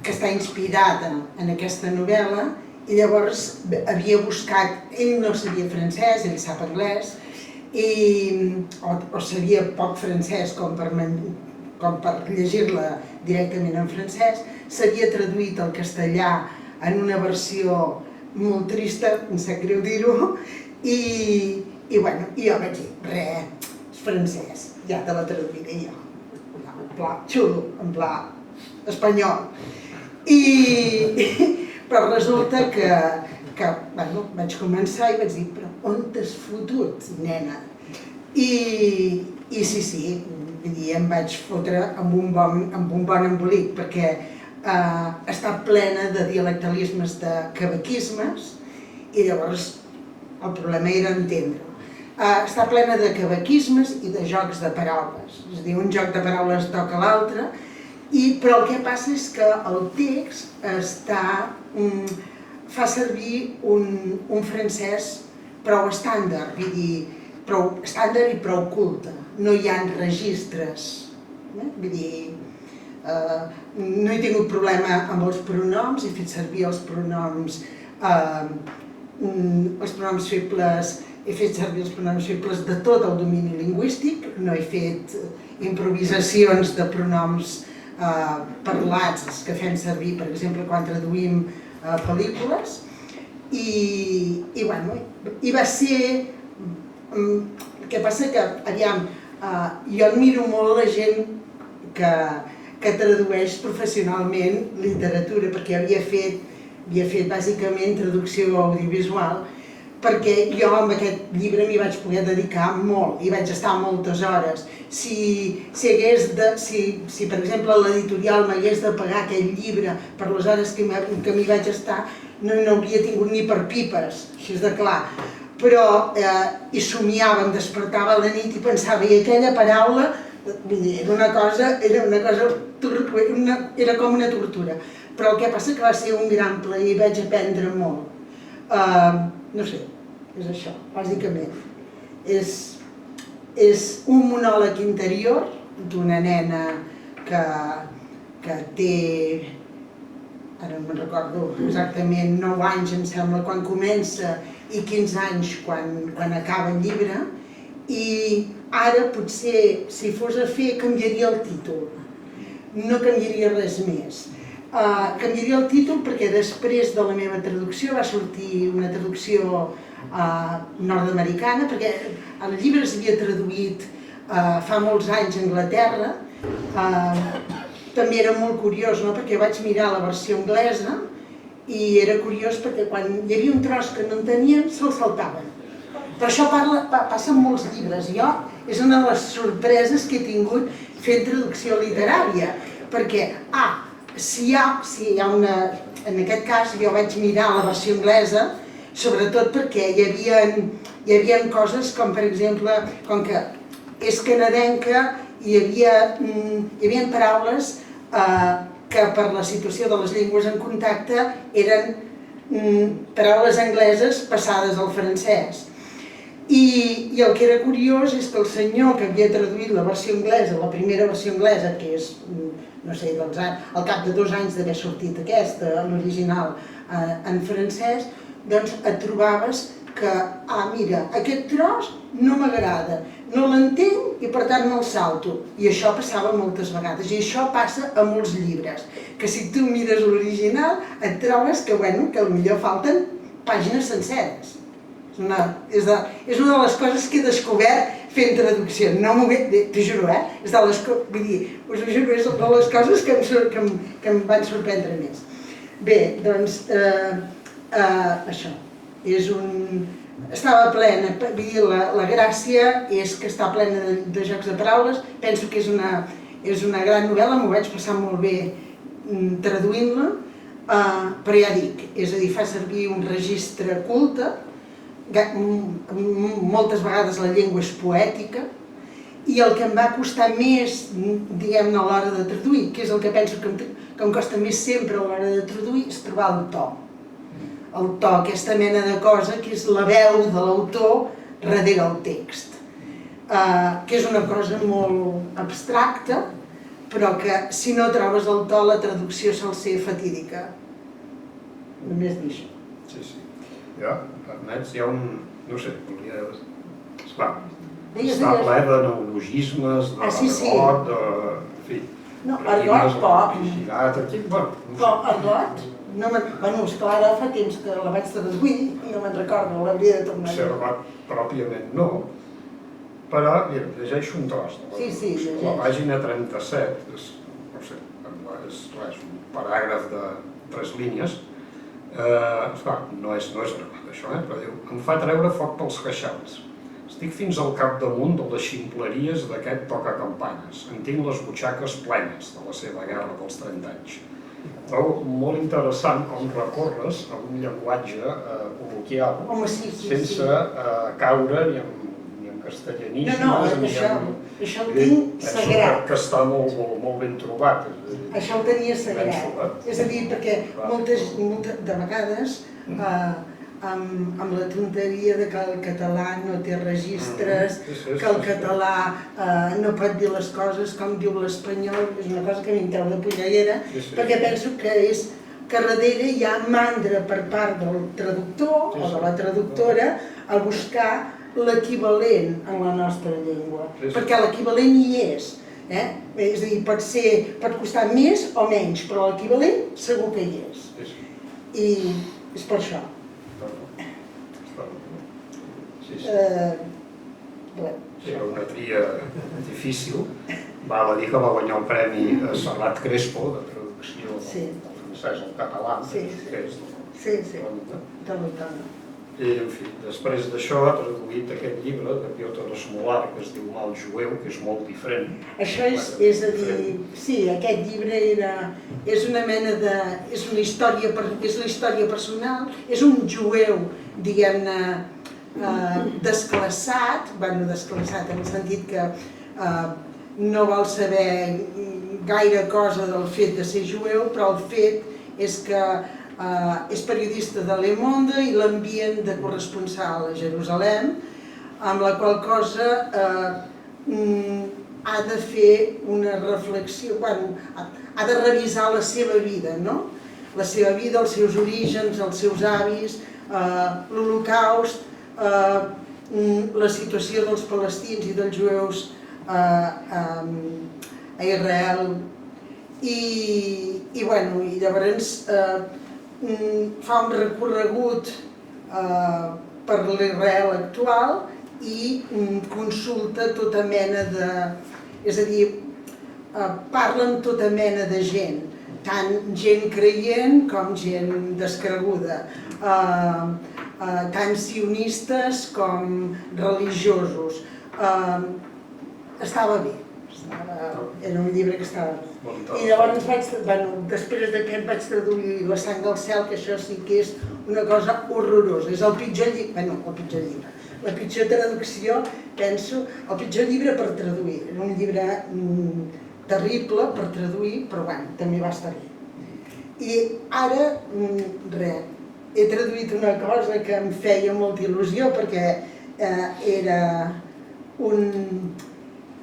que està inspirada en aquesta novel·la, i llavors havia buscat, ell no sabia francès, ell sap anglès, o sabia poc francès com per llegir-la directament en francès, s'havia traduït al castellà en una versió molt trista, em sap greu dir-ho, i jo vaig dir, és francès, ja te la traduiré jo, en pla xulo, en pla espanyol. Però resulta que vaig començar i vaig dir, però on t'has fotut, nena? I sí, em vaig fotre amb un bon embolic, perquè està plena de dialectalismes, de quebequismes, i llavors el problema era entendre-ho. Està plena de quebequismes i de jocs de paraules, és a dir, un joc de paraules toca l'altre, però el que passa és que el text fa servir un francès prou estàndard, vull dir, prou estàndard i prou culte. No hi ha registres, vull dir, no he tingut problema amb els pronoms, he fet servir els pronoms febles, he fet servir els pronoms febles de tot el domini lingüístic, no he fet improvisacions de pronoms parlats, els que fem servir, per exemple, quan traduïm pel·lícules, i va ser... El que passa que, aviam, jo admiro molt la gent que tradueix professionalment literatura, perquè havia fet bàsicament traducció audiovisual, perquè jo amb aquest llibre m'hi vaig poder dedicar molt, hi vaig estar moltes hores. Si per exemple l'editorial m'hagués de pagar aquest llibre per les hores que m'hi vaig estar, no hauria tingut ni per pipes, així de clar. Però hi somiava, em despertava a la nit i pensava, i aquella paraula, era com una tortura. Però el que passa que va ser un gran plaer i vaig aprendre molt. No sé, és això, bàsicament. És un monòleg interior d'una nena que té, ara no me'n recordo exactament, 9 anys em sembla quan comença i 15 anys quan acaba el llibre, i ara potser, si fos a fer, canviaria el títol. No canviaria res més. Canviaria el títol perquè després de la meva traducció va sortir una traducció nord-americana, perquè el llibre s'havia traduït fa molts anys a Anglaterra. També era molt curiós, no? Perquè vaig mirar la versió anglesa i era curiós perquè quan hi havia un tros que no entenien, se'l saltaven. Per això passa en molts llibres. Jo és una de les sorpreses que he tingut fent traduccció literària, perquè, si hi ha una... En aquest cas jo vaig mirar la versió anglesa, sobretot perquè hi havia coses com, per exemple, com que és canadenca, hi havia paraules que per la situació de les llengües en contacte eren paraules angleses passades al francès. I el que era curiós és que el senyor que havia traduït la versió anglesa, la primera versió anglesa, que és, no sé, doncs al cap de 2 anys d'haver sortit aquesta, l'original, en francès, doncs et trobaves que, mira, aquest tros no m'agrada, no l'entenc i per tant me'l salto. I això passava moltes vegades, i això passa a molts llibres, que si tu mires l'original et trobes que, bueno, que potser falten pàgines senceres. És una de les coses que he descobert fent traducció, t'ho juro, us ho juro, és una de les coses que em van sorprendre més. Bé, doncs, això, estava plena, vull dir, la gràcia és que està plena de jocs de paraules, penso que és una gran novel·la, m'ho vaig passar molt bé traduint-la, però ja dic, és a dir, fa servir un registre culte, moltes vegades la llengua és poètica, i el que em va costar més, diguem-ne, a l'hora de traduir, que és el que penso que em costa més sempre a l'hora de traduir, és trobar el to. El to, aquesta mena de cosa que és la veu de l'autor darrere el text, que és una cosa molt abstracta, però que si no trobes el to la traducció sol ser fatídica. Només dir això. Sí, sí. Ja, permets, hi ha un... no sé, volia... Esclar, està ple de neologismes, d'argot, en fi... No, argot poc. Però argot? Bueno, esclar, ara fa temps que la vaig traduir i no me'n recordo, l'hauria de tornar a dir. Argot pròpiament no, però, mira, llegeixo un tros. Sí, la pàgina 37, no sé, és un paràgraf de 3 línies. Esclar, no és argot això, però diu: em fa treure foc pels queixals. Estic fins al capdamunt de les ximpleries d'aquest tocacampanes. En tinc les butxaques plenes de la seva guerra dels 30 anys. Trobo molt interessant com recorres a un llenguatge col·loquial sense caure ni en castellanismes. No, això el tinc sagrat. Que està molt ben trobat. Això el tenia sagrat. És a dir, perquè moltes de vegades amb la tonteria de que el català no té registres, que el català no pot dir les coses com diu l'espanyol, és una cosa que a mi em treu de polleguera, perquè penso que darrere hi ha mandra per part del traductor o de la traductora a buscar l'equivalent en la nostra llengua, perquè l'equivalent hi és. És a dir, pot costar més o menys, però l'equivalent segur que hi és. I és per això. Era una tria difícil. Val a dir que va guanyar el premi Serrat Crespo, de traducció del francès al català. Sí, de l'Otana. I, en fi, després d'això ha traduït aquest llibre de Piotr Smolar, que es diu Mal jueu, que és molt diferent. Això és a dir, sí, aquest llibre és una mena de... és la història personal, és un jueu, diguem-ne, desclassat, desclassat en el sentit que no vol saber gaire cosa del fet de ser jueu, però el fet és que és periodista de Le Monde i l'envien de corresponsal a Jerusalem, amb la qual cosa ha de fer una reflexió, ha de revisar la seva vida, no? La seva vida, els seus orígens, els seus avis, l'Holocaust, la situació dels palestins i dels jueus a Israel. I llavors fa un recorregut per l'Israel actual i consulta tota mena de... És a dir, parla amb tota mena de gent, tant gent creient com gent descreguda, tant sionistes com religiosos. Estava bé, era un llibre que estava bé. I llavors després d'aquest vaig traduir La sang del cel, que això sí que és una cosa horrorosa, és el pitjor llibre, la pitjor traducció, penso, el pitjor llibre per traduir, era un llibre terrible per traduir, però també va estar bé. I ara, res, he traduït una cosa que em feia molta il·lusió perquè era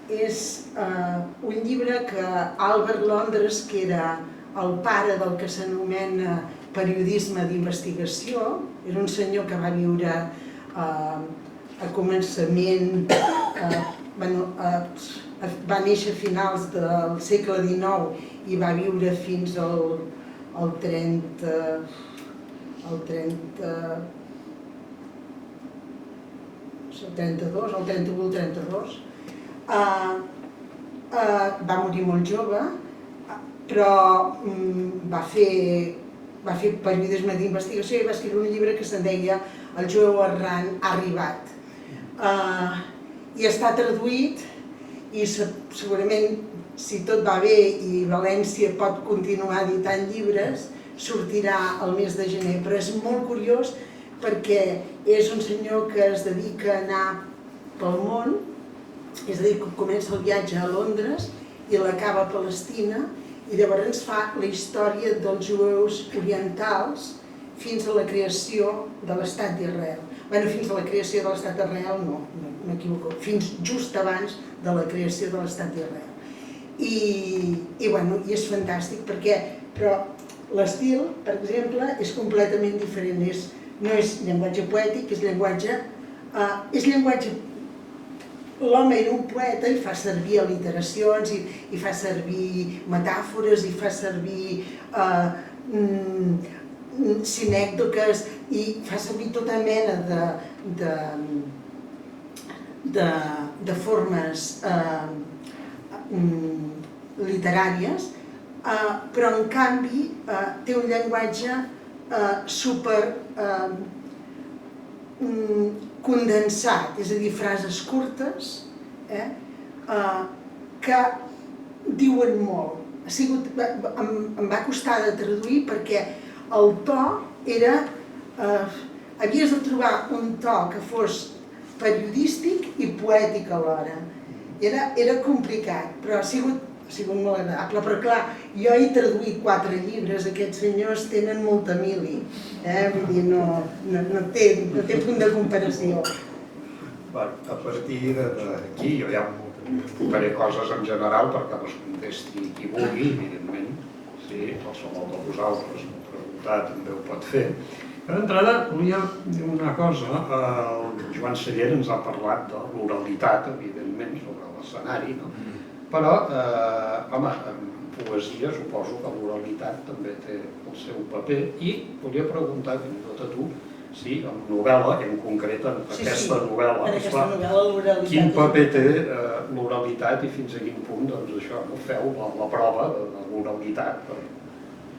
és un llibre que Albert Londres, que era el pare del que s'anomena periodisme d'investigació, era un senyor que va viure a començament, va néixer a finals del segle XIX i va viure fins al 32. Va morir molt jove, però va fer periodisme d'investigació i va escriure un llibre que se'n deia El jueu errant ha arribat. I està traduït i segurament, si tot va bé i València pot continuar editant llibres, sortirà el mes de gener, però és molt curiós perquè és un senyor que es dedica a anar pel món, és a dir, que comença el viatge a Londres i l'acaba a Palestina i llavors fa la història dels jueus orientals fins a la creació de l'Estat d'Israel. Fins a la creació de l'Estat d'Israel no, m'equivoco, fins just abans de la creació de l'Estat d'Israel. I és fantàstic perquè, però l'estil, per exemple, és completament diferent, no és llenguatge poètic, és llenguatge... L'home era un poeta i fa servir al·literacions, i fa servir metàfores, i fa servir sinècdoques, i fa servir tota mena de formes literàries, però en canvi té un llenguatge super condensat, és a dir, frases curtes que diuen molt. Em va costar de traduir perquè el to era... Havies de trobar un to que fos periodístic i poètic alhora. Era complicat, però ha sigut molt agradable. Però clar, jo he traduït 4 llibres, aquests senyors tenen molta mili, vull dir, no té punt de comparació. A partir d'aquí, jo ja faré coses en general perquè les contesti qui vulgui, evidentment. Si qualsevol de vosaltres m'ho preguntar també ho pot fer. D'entrada, volia dir una cosa. El Joan Sallent ens ha parlat de l'oralitat, evidentment, sobre l'escenari, no? Però, home, en poesia suposo que l'oralitat també té el seu paper i volia preguntar, fins i tot a tu, si en novel·la, en concret en aquesta novel·la, quin paper té l'oralitat i fins a quin punt feu la prova de l'oralitat.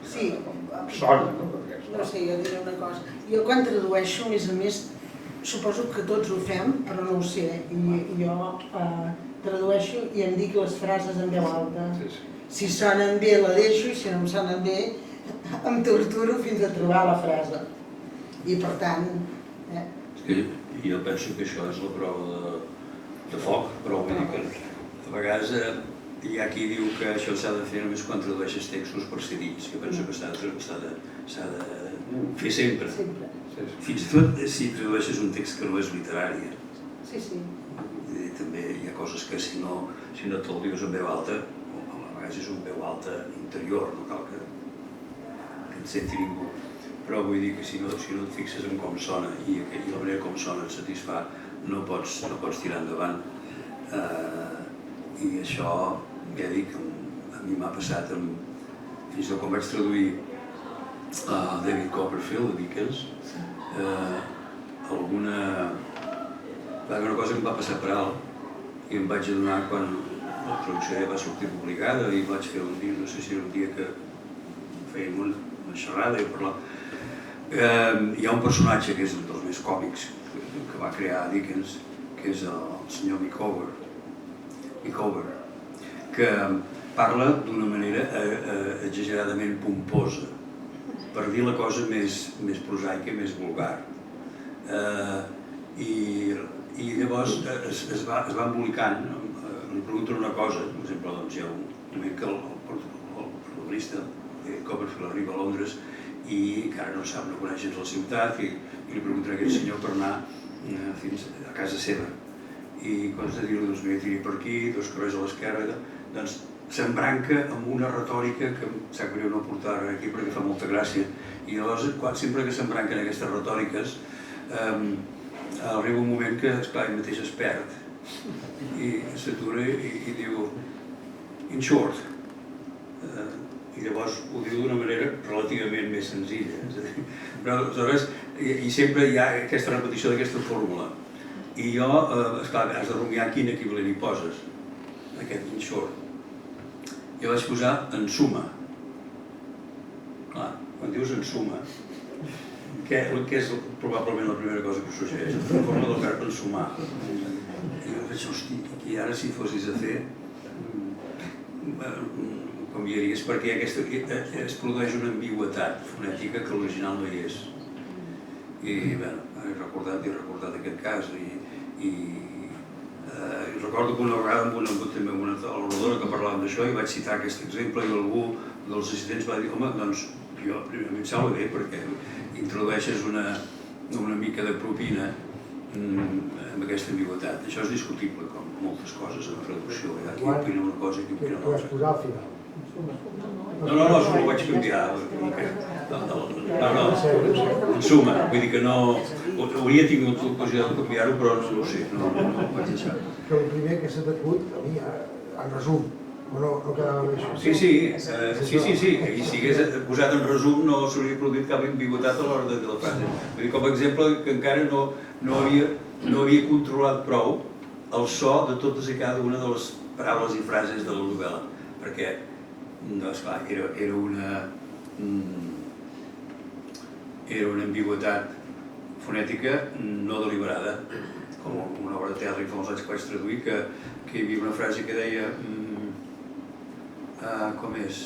Sí. Em sona, no? No sé, jo diré una cosa. Jo quan tradueixo, a més, suposo que tots ho fem, però no ho sé. Jo tradueixo i em dic les frases en veu alta. Si sonen bé la deixo i si no em sonen bé em torturo fins a trobar la frase. I per tant... Jo penso que això és la prova de foc, però vull dir que a vegades hi ha qui diu que això s'ha de fer només quan tradueixes textos per cedits, que penso que s'ha de fer sempre. Fins i tot si tradueixes un text que no és literari. Sí, sí. També hi ha coses que si no te'l dius en veu alta, a vegades és un veu alta interior, no cal que et senti ningú. Però vull dir que si no et fixes en com sona i la manera com sona et satisfà, no pots tirar endavant. I això, ja dic, a mi m'ha passat fins i tot quan vaig traduir David Copperfield, de Dickens, alguna cosa que em va passar per alt i em vaig adonar quan la traducció ja va sortir publicada i vaig fer un dia, no sé si era un dia que fèiem una xerrada i parlar. Hi ha un personatge que és un dels més còmics que va crear Dickens, que és el senyor Micawber, que parla d'una manera exageradament pomposa, per dir la cosa més prosaica i més vulgar. I llavors es va embolicant, li pregunten una cosa, per exemple, hi ha un moment que el protagonista, Copperfield, arriba a Londres i encara no sap, no coneix gens la ciutat i li pregunten a aquest senyor per anar fins a casa seva. I quan s'ha de dir, doncs m'he de tirar per aquí, 2 carrers a l'esquerra, doncs s'embranca amb una retòrica que em sap greu no portar aquí perquè fa molta gràcia. I llavors, sempre que s'embranquen aquestes retòriques, arriba un moment que, esclar, ell mateix es perd i s'atura i diu in short. I llavors ho diu d'una manera relativament més senzilla. Però aleshores, i sempre hi ha aquesta repetició d'aquesta fórmula. I jo, esclar, has de rumiar quin equivalent hi poses, aquest in short. Jo vaig posar en suma. Clar, quan dius en suma, què és probablement la primera cosa que sorgeix? La forma del verb ensumar. I jo vaig, hosti, i ara si fossis a fer, canviaries, perquè es produeix una ambigüetat fonètica que l'original no hi és. I bé, he recordat aquest cas i recordo que una vegada amb una oradora que parlàvem d'això i vaig citar aquest exemple i algú dels assistents va dir, home, doncs jo primerament sembla bé perquè introdueixes una mica de propina amb aquesta ambigüetat. Això és discutible, com moltes coses en traducció. Qui opina una cosa i qui opina l'altra. Ho has posat al final. No, això ho vaig canviar. No, en suma, vull dir que no... Hauria tingut l'ocasió de canviar-ho, però no ho sé, no ho vaig deixar. Que el primer que s'ha degut, a mi, en resum, no quedava bé això. Sí, i si hagués posat en resum no s'hauria produït cap ambigüitat a l'hora de dir la frase. Vull dir, com a exemple, que encara no havia controlat prou el so de totes i cada una de les paraules i frases de la novel·la, perquè, esclar, era una ambigüitat fonètica no deliberada, com una obra de teatre fa molts anys que vaig traduir, que hi havia una frase que deia com és?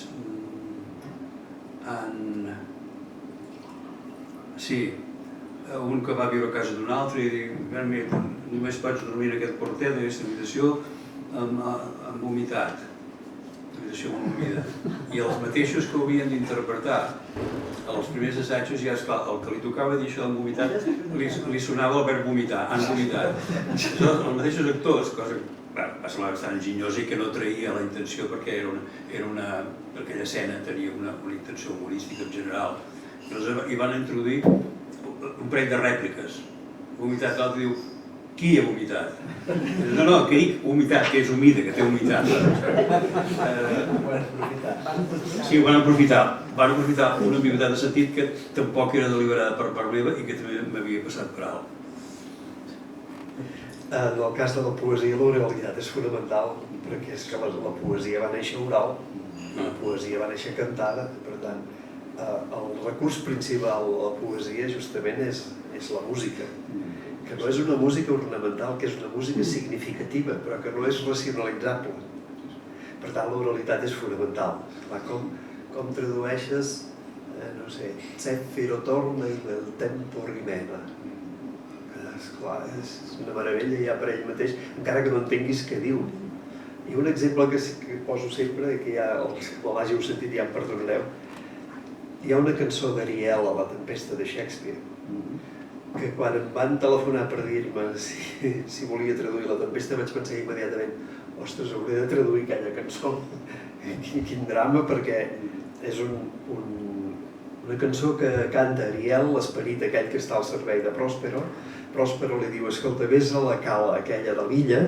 Sí, un que va viure a casa d'un altre i diu, només pots dormir en aquest porter d'aquesta habitació amb humitat, habitació molt humida. I els mateixos que ho havien d'interpretar als primers assajos, ja esclar, el que li tocava dir això amb humitat, li sonava el verb vomitar, han vomitat. Els mateixos actors, cosa que va semblar bastant enginyosa i que no traïa la intenció perquè aquella escena tenia una intenció humorística en general. Llavors hi van introduir un parell de rèpliques. Vomitat, l'altre diu, qui ha vomitat? No, que dic humitat, que és humida, que té humitat. Sí, ho van aprofitar. Van aprofitar una ambigüitat de sentit que tampoc era deliberada per part meva i que també m'havia passat per alt. En el cas de la poesia, l'oralitat és fonamental, perquè és que la poesia va néixer oral, la poesia va néixer cantada, per tant, el recurs principal de la poesia justament és la música, que no és una música ornamental, que és una música significativa, però que no és racionalitzable. Per tant, l'oralitat és fonamental. Com tradueixes, no sé, Zeffiro torna i el tempo rimena. Esclar, és una meravella ja per ell mateix, encara que no entenguis què diu. I un exemple que poso sempre, que ja els que l'hàgiu sentit ja em perdonareu, hi ha una cançó d'Ariel a La tempesta de Shakespeare, que quan em van telefonar per dir-me si volia traduir La tempesta vaig pensar immediatament, ostres, hauré de traduir aquella cançó. Quin drama, perquè és una cançó que canta Ariel, l'esperit aquell que està al servei de Próspero. Próspero li diu, escolta, vés a la cala aquella de l'illa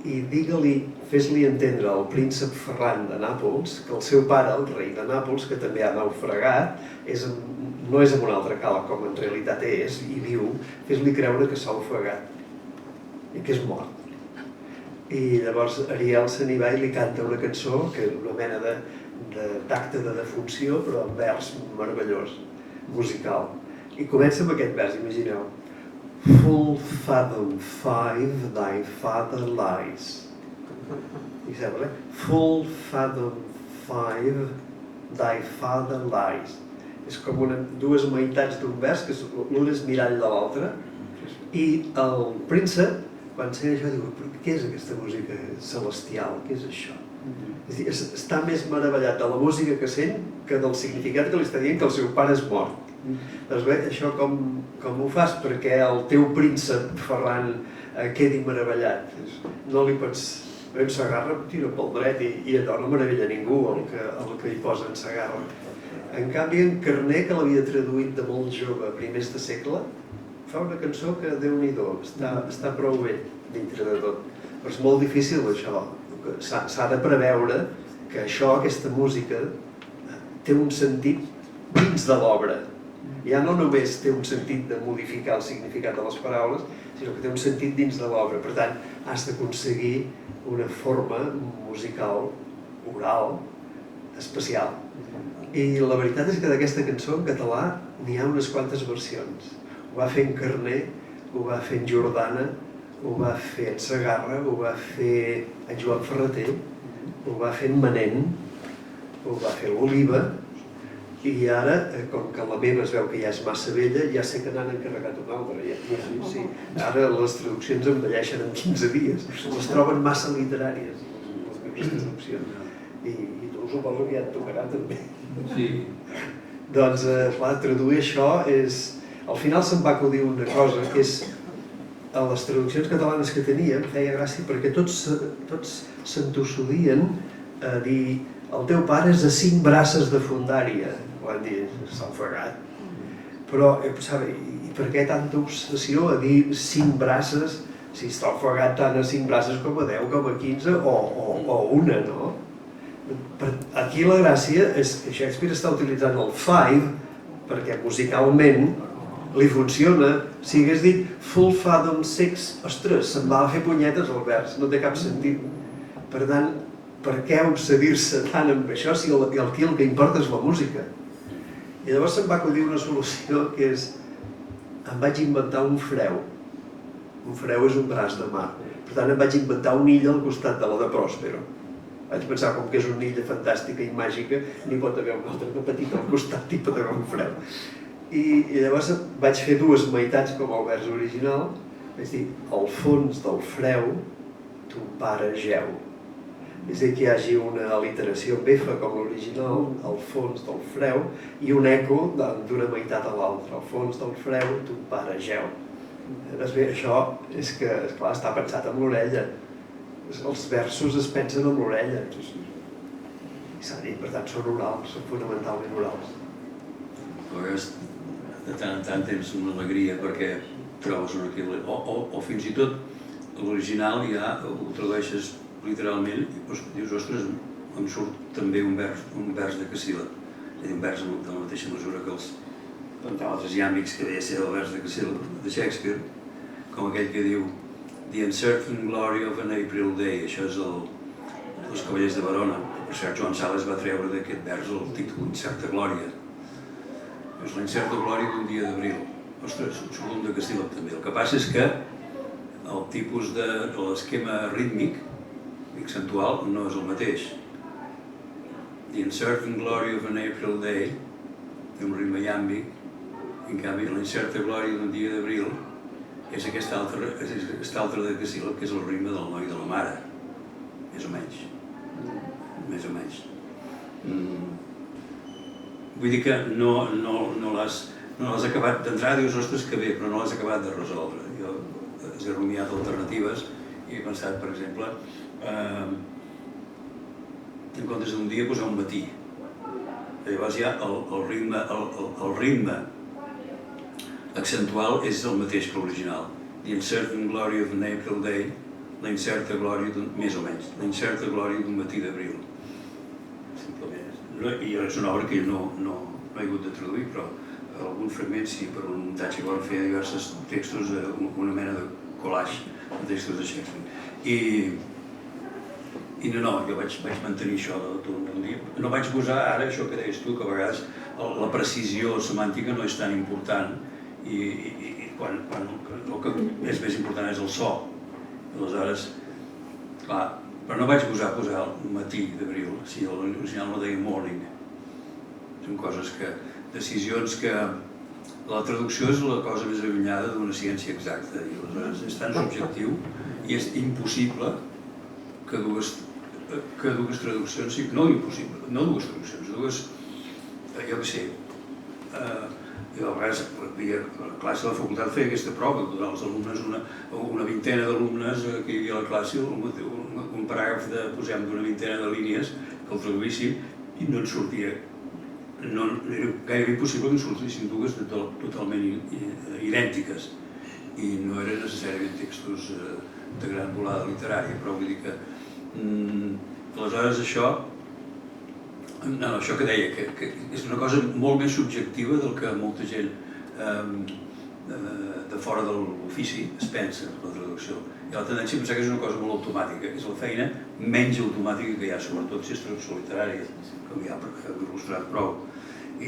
i digue-li, fes-li entendre al príncep Ferran de Nàpols que el seu pare, el rei de Nàpols, que també ha naufragat, no és en una altra cala com en realitat és, i viu, fes-li creure que s'ha ofegat i que és mort. I llavors Ariel se n'hi va i li canta una cançó que és una mena d'acte de defunció, però en vers meravellós, musical. I comença amb aquest vers, imagineu. Full fathom 5 thy father lies. I sembla, Full fathom 5 thy father lies. És com dues meitats d'un vers, que l'un és mirall de l'altre, i el príncep, quan sent això, diu, però què és aquesta música celestial? Què és això? És dir, està més meravellat de la música que sent que del significat que li està dient que el seu pare és mort. Doncs bé, això com ho fas perquè el teu príncep Ferran quedi meravellat? No li pots... En Segarra tira pel dret i allò no meravella ningú el que hi posa en Segarra. En canvi, en Carner, que l'havia traduït de molt jove, a primers de segle, fa una cançó que, Déu-n'hi-do, està prou bé dintre de tot. Però és molt difícil això, s'ha de preveure que això, aquesta música, té un sentit dins de l'obra. Ja no només té un sentit de modificar el significat de les paraules, sinó que té un sentit dins de l'obra. Per tant, has d'aconseguir una forma musical, oral, especial. I la veritat és que d'aquesta cançó en català n'hi ha unes quantes versions. Ho va fer en Carner, ho va fer en Jordana, ho va fer en Segarra, ho va fer en Joan Ferreter, ho va fer en Manent, ho va fer l'Oliva, i ara, com que la meva es veu que ja és massa vella, ja sé que n'han encarregat una altra. Sí. Ara les traduccions envelleixen en 15 dies, les troben massa literàries, les meves traduccions. I tu us ho vols que ja et tocarà també. Sí. Doncs, clar, traduir això és... Al final se'm va acudir una cosa, que és a les traduccions catalanes que tenia, em feia gràcia perquè tots s'entossudien a dir el teu pare és a 5 braces de fondària, quan dir, s'ha ofegat. Però jo pensava, i per què tanta obsessió a dir 5 braces, si està ofegat tant a 5 braces com a 10, com a 15 o una, no? Aquí la gràcia és que Shakespeare està utilitzant el 5 perquè musicalment li funciona. Si hagués dit full fathom 6, ostres, se'n va a fer punyetes al vers, no té cap sentit. Per tant, per què obsedir-se tant amb això si aquí el que importa és la música? I llavors se'm va acudir una solució que és, em vaig inventar un freu. Un freu és un braç de mar. Per tant, em vaig inventar una illa al costat de la de Próspero. Vaig pensar, com que és una illa fantàstica i màgica, n'hi pot haver una altra de petita al costat, n'hi pot haver un freu. I llavors vaig fer dues meitats com el vers original, vaig dir, al fons del freu, ton pare jeu. És a dir, que hi hagi una aliteració befa com l'original, al fons del freu, i un eco d'una meitat a l'altra, al fons del freu, ton pare jeu. Doncs bé, això és que, esclar, està pensat amb l'orella. Els versos es pensen amb l'orella. I s'ha dit, per tant, són orals, són fonamentalment orals. A vegades, de tant en tant tens una alegria perquè trobes un equilibri. O fins i tot l'original ja ho tradueixes literalment i dius, ostres, em surt també un vers de Cassila. És a dir, un vers de la mateixa mesura que els pentàmetres iàmbics que deia ser el vers de Cassila de Shakespeare, com aquell que diu The Uncertain Glory of an April Day. Això és Els Cavallers de Verona. Per cert, Joan Sales va treure d'aquest vers el títol Incerta Glòria. És la incerta glòria d'un dia d'abril. Ostres, surt un de Cassila també. El que passa és que el tipus de l'esquema rítmic accentual no és el mateix. The Uncertain Glory of an April Day té un ritme iàmbic, en canvi la incerta glòria d'un dia d'abril és aquesta altra de Cassila, que és el ritme del noi i de la mare. més o menys. Més o menys. Vull dir que no l'has acabat d'entrar, dius, ostres, que bé, però no l'has acabat de resoldre. Jo he rumiat alternatives i he pensat, per exemple, en comptes d'un dia posar un matí. Llavors ja el ritme accentual és el mateix que l'original. The uncertain glory of an April day, la incerta glòria més o menys, la incerta glòria d'un matí d'abril. Simplement. I és una obra que jo no he hagut de traduir, però algun fragment sí, per un muntatge que van fer diversos textos, una mena de collage de textos de Shakespeare. I no, jo vaig mantenir això d'un dia. No vaig gosar ara això que deies tu, que a vegades la precisió semàntica no és tan important i quan el que és més important és el so. Aleshores, clar, però no vaig gosar posar el matí d'abril, si l'original no deia morning. Són coses que, decisions que la traducció és la cosa més allunyada d'una ciència exacta i aleshores és tan subjectiu i és impossible que dues traduccions, no impossible, no dues traduccions, jo què sé, jo a vegades a la classe de la facultat feia aquesta prova, donar als alumnes una vintena d'alumnes que hi havia a la classe, un paràgraf posem d'una vintena de línies que el traduïssin i no en sortia, era gairebé impossible que en sortissin dues totalment idèntiques i no eren necessàriament textos de gran volada literària, però vull dir que aleshores això que deia, que és una cosa molt més subjectiva del que molta gent de fora de l'ofici es pensa, la traducció. I la tendència a pensar que és una cosa molt automàtica, és la feina menys automàtica que hi ha, sobretot si és traducció literària, com ja heu il·lustrat prou. I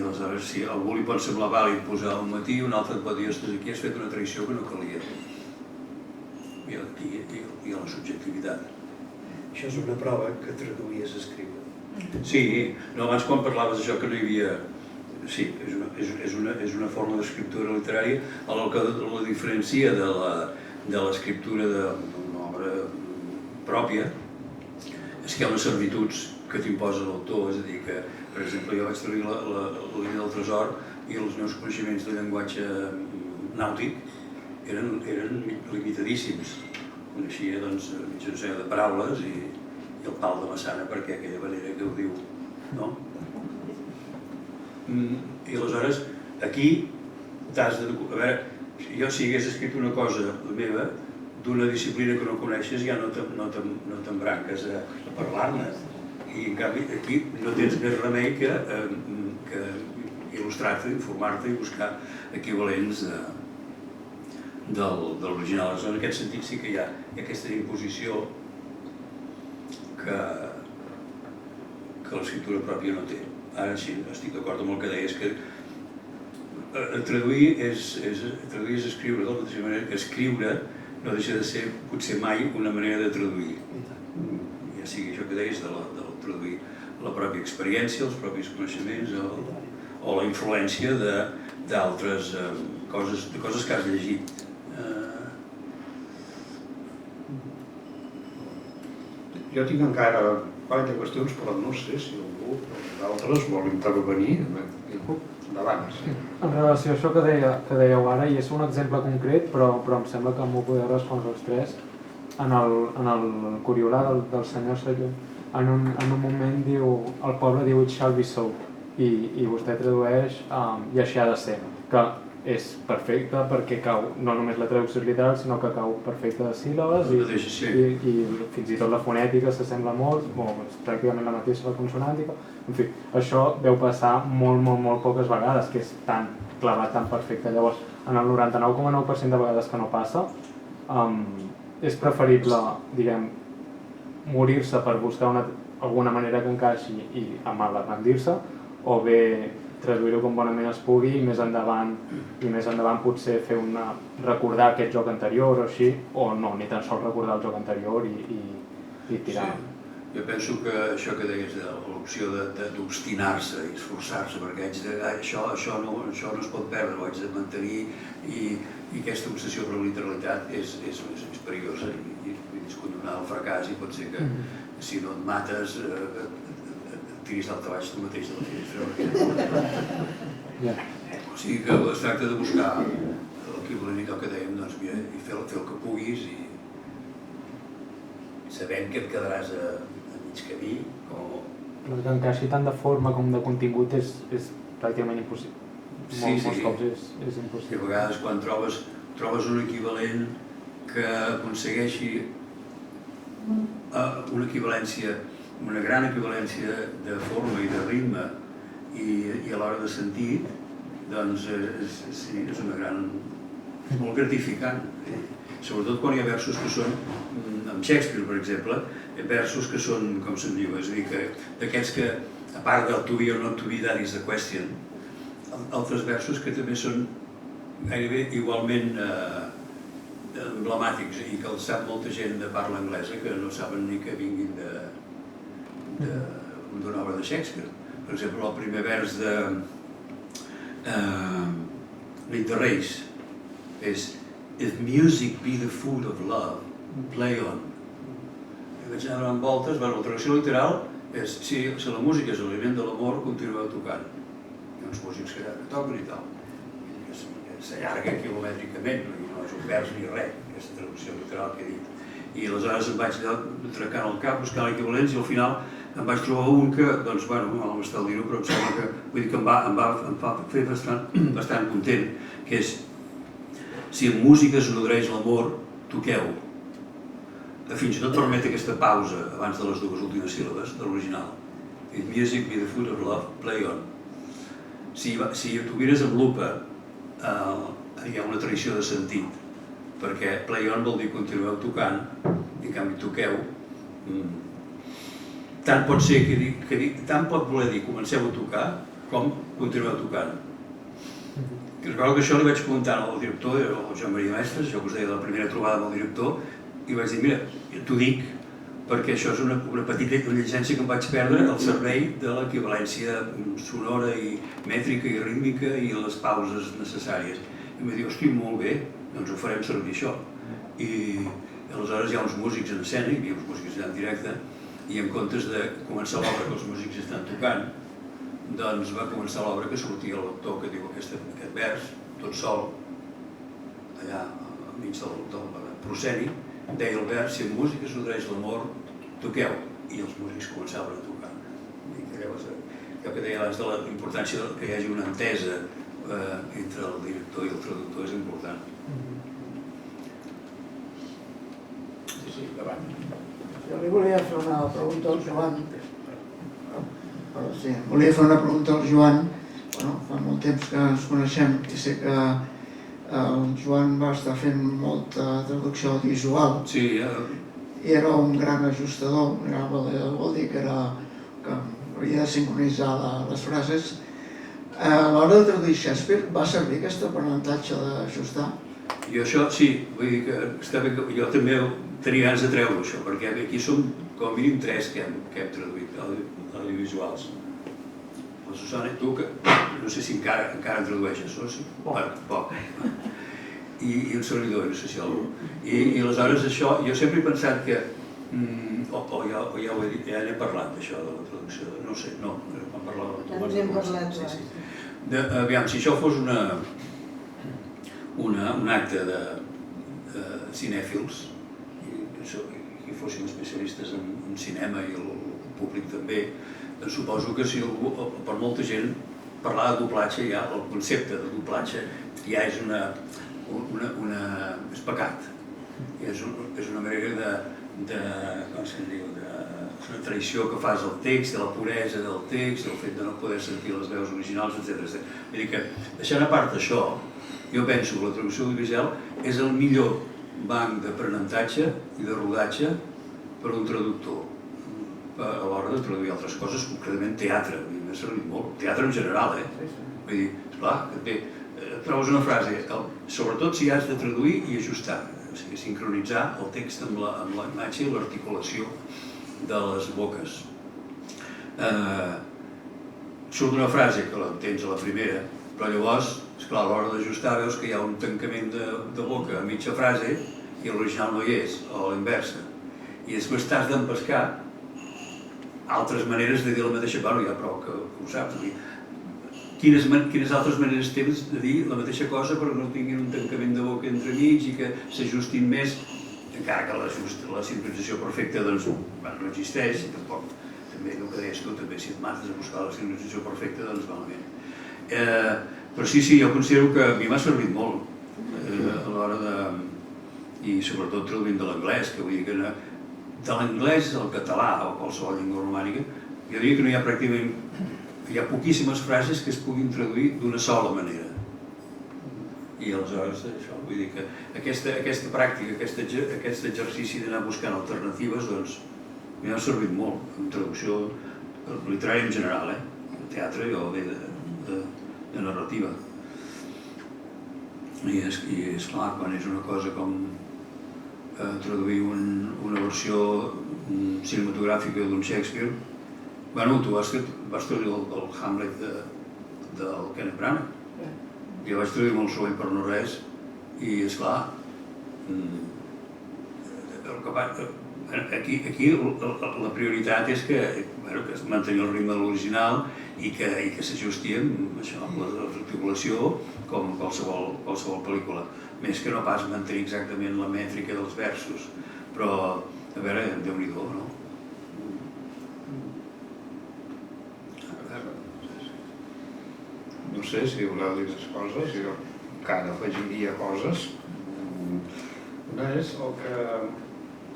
aleshores, si a algú li pot semblar vàlid posar un matí, un altre et pot dir, ostres, aquí has fet una traïció que no calia. I aquí hi ha la subjectivitat. Això és una prova que traduïes a escriure. Sí, no, abans quan parlaves d'això que no hi havia... Sí, és una forma d'escriptura literària el que la diferencia de l'escriptura d'una obra pròpia és que hi ha unes servituds que t'imposa l'autor, és a dir que, per exemple, jo vaig traduir la línia del tresor i els meus coneixements de llenguatge nàutic eren limitadíssims. Coneixia doncs mitja docena de paraules i el pal de Massana perquè aquella manera que ho diu, no? I aleshores aquí t'has de... A veure, jo si hagués escrit una cosa meva d'una disciplina que no coneixes ja no t'embranques a parlar-ne i en canvi aquí no tens més remei que il·lustrar-te, informar-te i buscar equivalents de l'original. En aquest sentit sí que hi ha aquesta imposició que l'escriptura pròpia no té. Ara sí, estic d'acord amb el que deies, que traduir és escriure de la mateixa manera que escriure no deixa de ser potser mai una manera de traduir. Ja sigui això que deies de traduir la pròpia experiència, els propis coneixements o la influència d'altres coses que has llegit. Jo tinc encara un parell de qüestions, però no sé si algú d'altres vol intervenir. Endavant. En relació a això que dèieu ara, i és un exemple concret, però em sembla que m'ho podeu respondre els tres, en el Coriolà del senyor Salló, en un moment diu, el poble diu it shall be so, i vostè tradueix i així ha de ser, que és perfecte perquè cau no només la traducció literal, sinó que cau perfecte de síl·labes i fins i tot la fonètica s'assembla molt, és pràcticament la mateixa la consonàntica. En fi, això deu passar molt poques vegades, que és tan clavat, tan perfecte. Llavors, en el 99,9% de vegades que no passa, és preferible, diguem, morir-se per buscar alguna manera que encaixi i amb el rendir-se, o bé traduir-ho com bonament es pugui i més endavant potser fer recordar aquest joc anterior o així, o no, ni tan sols recordar el joc anterior i tirar. Jo penso que això que deies de l'opció d'obstinar-se i esforçar-se perquè això no es pot perdre, ho haig de mantenir i aquesta obsessió per la literalitat és perillosa i és condemnar al fracàs i pot ser que si no et mates et tiris al baix tu mateix de la finestra. O sigui que es tracta de buscar l'equivalent allò que dèiem, doncs mira, i fer el que puguis i sabent que et quedaràs a mig camí o... Però que encaixi tant de forma com de contingut és pràcticament impossible. Molts cops és impossible. I a vegades quan trobes un equivalent que aconsegueixi una equivalència, una gran equivalència de forma i de ritme i a l'hora de sentit, doncs és una gran... és molt gratificant. Sobretot quan hi ha versos que són, amb Shakespeare per exemple, versos que són, com se'n diu, és a dir, que d'aquests que, a part del to be or not to be, that is the question, altres versos que també són gairebé igualment emblemàtics i que els sap molta gent de parla anglesa que no saben ni que vinguin d'una obra de Shakespeare. Per exemple, el primer vers de Lead the Race és If music be the food of love, play on. I vaig anar amb voltes, la traducció literal és si la música és l'aliment de l'amor, continueu tocant. Hi ha uns músics que toquen i tal. S'allarga quilomètricament, no és un vers ni res, aquesta traducció literal que he dit. I aleshores em vaig tracant el cap, buscant l'equivalència i al final em vaig trobar un que, doncs, bueno, no m'està el dir-ho, però em sembla que, vull dir que em fa fer bastant content, que és si en música es nodreix l'amor, toqueu. Fins i tot permet aquesta pausa abans de les dues últimes síl·labes de l'original. If music be the food of love, play on. Si tu mires amb lupa, hi ha una tradició de sentit, perquè play on vol dir continueu tocant, i en canvi toqueu. Tant pot ser tant pot voler dir comenceu a tocar, com continueu tocant. Recordo que això li vaig preguntar al director, el Joan Maria Mestres, jo que us deia de la primera trobada amb el director, i vaig dir, mira, t'ho dic, perquè això és una petita llicència que em vaig perdre al servei de l'equivalència sonora i mètrica i rítmica i les pauses necessàries. I em va dir, hosti, molt bé, doncs ho farem servir això. I aleshores hi ha uns músics en escena, hi havia uns músics allà en directe, i en comptes de començar l'obra que els músics estan tocant, doncs va començar l'obra que sortia l'autor que diu aquest vers, tot sol, allà enmig del prosceni, deia el vers, si en música es nodreix l'amor, toqueu, i els músics començaven a tocar. Allò que deia abans de la importància que hi hagi una entesa entre el director i el traductor és important. Sí, davant. Jo li volia fer una pregunta al Joan. Sí, volia fer una pregunta al Joan. Fa molt temps que ens coneixem i sé que el Joan va estar fent molta traducció audiovisual. Sí, I era un gran ajustador, vol dir que havia de sincronitzar les frases. A l'hora de traduir Shakespeare va servir aquest aprenentatge d'ajustar? Jo això sí, vull dir que jo també tenia ganes de treure això, perquè aquí som com a mínim 3 que hem traduït audiovisuals. La Susana i tu, que no sé si encara en tradueixes, no? Poc. I un servidor, no sé si algú. I aleshores això, jo sempre he pensat que, o ja ho he dit, ja n'he parlat d'això, de la traducció, no sé, no, quan parlava de tu. Ja ens hem parlat, Aviam, si això fos un acte de cinèfils, i fóssim especialistes en cinema i el públic també, doncs suposo que si per molta gent parlar de doblatge, ja el concepte de doblatge ja és és pecat. És una manera de, com se'n diu, una traïció que fas al text, de la puresa del text, el fet de no poder sentir les veus originals, etc. Vull dir que, deixant a part això, jo penso que la traducció audiovisual és el millor banc d'aprenentatge i de rodatge per a un traductor a l'hora de traduir altres coses, concretament teatre. M'ha servit molt, teatre en general, Vull dir, esclar, trobes una frase, sobretot si has de traduir i ajustar, o sigui, sincronitzar el text amb la imatge i l'articulació de les boques. Surt una frase que l'entens a la primera, però llavors, esclar, a l'hora d'ajustar veus que hi ha un tancament de boca a mitja frase i l'original no hi és, o a la inversa. i després t'has d'empescar altres maneres de dir la mateixa cosa, ja prou que ho saps. Quines altres maneres tens de dir la mateixa cosa però no tinguin un tancament de boca entremig i que s'ajustin més, encara que la sincronització perfecta doncs, no existeix, i tampoc, també el que deies tu, també si et mates a buscar la sincronització perfecta, doncs malament. Però sí, jo considero que a mi m'ha servit molt a l'hora de... i sobretot traduint de l'anglès, que vull dir que de l'anglès al català o qualsevol llengua romànica, jo diria que no hi ha pràcticament, hi ha poquíssimes frases que es puguin traduir d'una sola manera. I aleshores això, vull dir que aquesta pràctica, aquest exercici d'anar buscant alternatives, doncs, m'ha servit molt en traducció literària en general, de teatre o bé de narrativa. I és clar, quan és una cosa com traduir una versió cinematogràfica d'un Shakespeare, bueno, tu vas traduir el Hamlet del Kenneth Branagh. Jo vaig traduir molt sovint per no res i, esclar, aquí la prioritat és que mantenir el ritme de l'original i que s'ajusti amb l'articulació com qualsevol pel·lícula. Més que no pas mantenir exactament la mètrica dels versos. Però, a veure, Déu-n'hi-do, no? No sé si voleu dir més coses, jo encara afegiria coses. Una és el que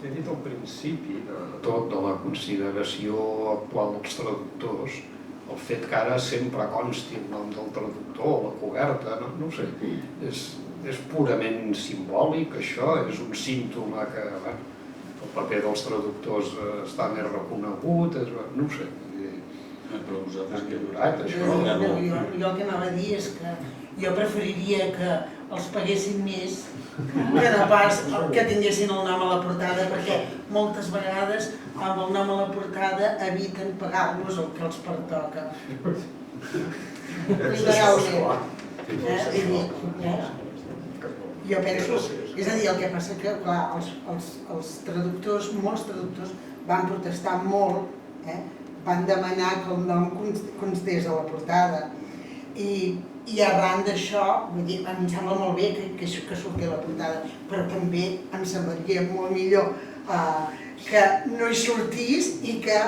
he dit al principi de tot, de la consideració actual dels traductors, el fet que ara sempre consti el nom del traductor, la coberta, no ho sé, és purament simbòlic, això, és un símptoma que el paper dels traductors està més reconegut, no ho sé. Però vosaltres què durat, això? Jo el que anava a dir és que jo preferiria que els paguessin més que no pas que tinguessin el nom a la portada, perquè moltes vegades amb el nom a la portada eviten pagar-los el que els pertoca. Literalment. Jo penso, és a dir, el que passa que els traductors, molts traductors van protestar molt, van demanar que el nom constés a la portada i arran d'això, em sembla molt bé que surti a la portada, però també em semblaria molt millor que no hi sortís i que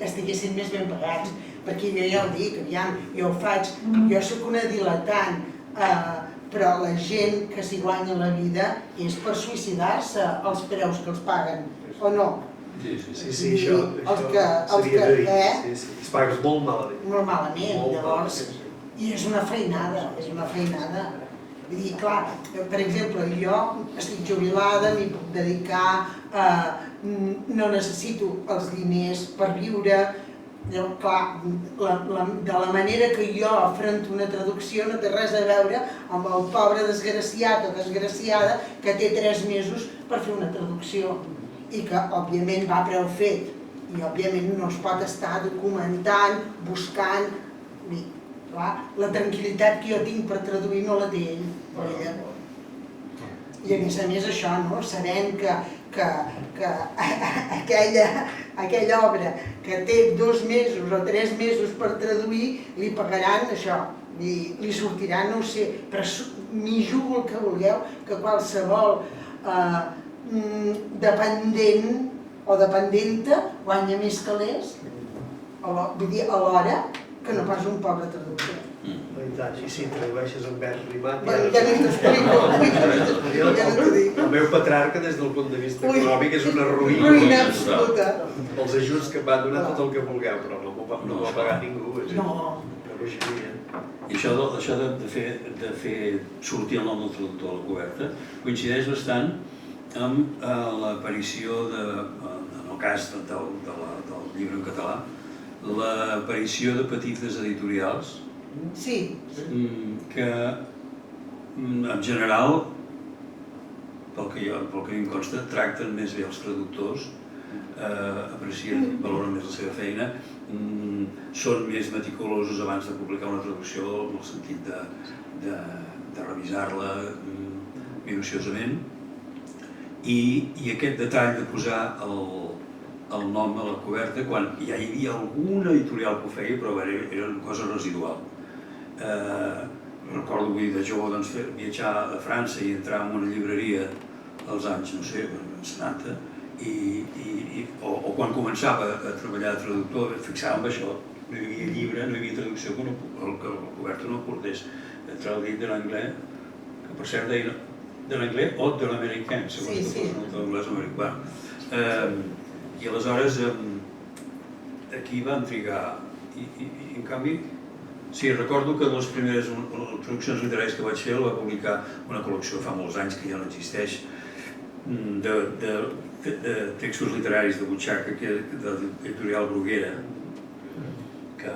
estiguessin més ben pagats, perquè jo ja ho dic, aviam, jo ho faig, jo soc una diletant, però la gent que s'hi guanya la vida és per suïcidar-se els preus que els paguen, o no? Sí, això seria de dir, es pagues molt malament. Molt malament, llavors, i és una feinada, Vull dir, clar, per exemple, jo estic jubilada, m'hi puc dedicar, no necessito els diners per viure, clar, de la manera que jo afronto una traducció no té res a veure amb el pobre desgraciat o desgraciada que té 3 mesos per fer una traducció i que, òbviament, va a preu fet i, òbviament, no es pot estar documentant, buscant... La tranquil·litat que jo tinc per traduir no la té ell o ella. I a més això, sabent que aquella obra que té 2 mesos o 3 mesos per traduir, li pagaran això, li sortiran, no ho sé, però m'hi jugo el que vulgueu, que qualsevol dependent o dependenta guanya més calés, vull dir, alhora, que no pas un pobre traductor. I si tradueixes en vers rimat... Ja no t'explico. El meu Petrarca, des del punt de vista econòmic, és una ruïna. Ruïna absoluta. Els ajuts que em van donar tot el que vulgueu, però no m'ho va pagar ningú. No. I això de fer sortir el nom del traductor a la coberta coincideix bastant amb l'aparició, en el cas del llibre en català, l'aparició de petites editorials que en general, pel que a mi em consta, tracten més bé els traductors, aprecien, valoren més la seva feina, són més meticulosos abans de publicar una traducció en el sentit de revisar-la minuciosament i aquest detall de posar el nom a la coberta, quan ja hi havia alguna editorial que ho feia, però era una cosa residual. Recordo de jove viatjar a França i entrar en una llibreria als anys, no sé, 70, o quan començava a treballar de traductor, fixava en això, no hi havia llibre, no hi havia traducció que la coberta no portés traduït de l'anglès, que per cert deia de l'anglès o de l'americà, segons que fos de l'anglès americà. I aleshores aquí van trigar, i en canvi, sí, recordo que de les primeres traduccions literàries que vaig fer la va publicar una col·lecció fa molts anys que ja no existeix, de textos literaris de butxaca de l'editorial Bruguera, que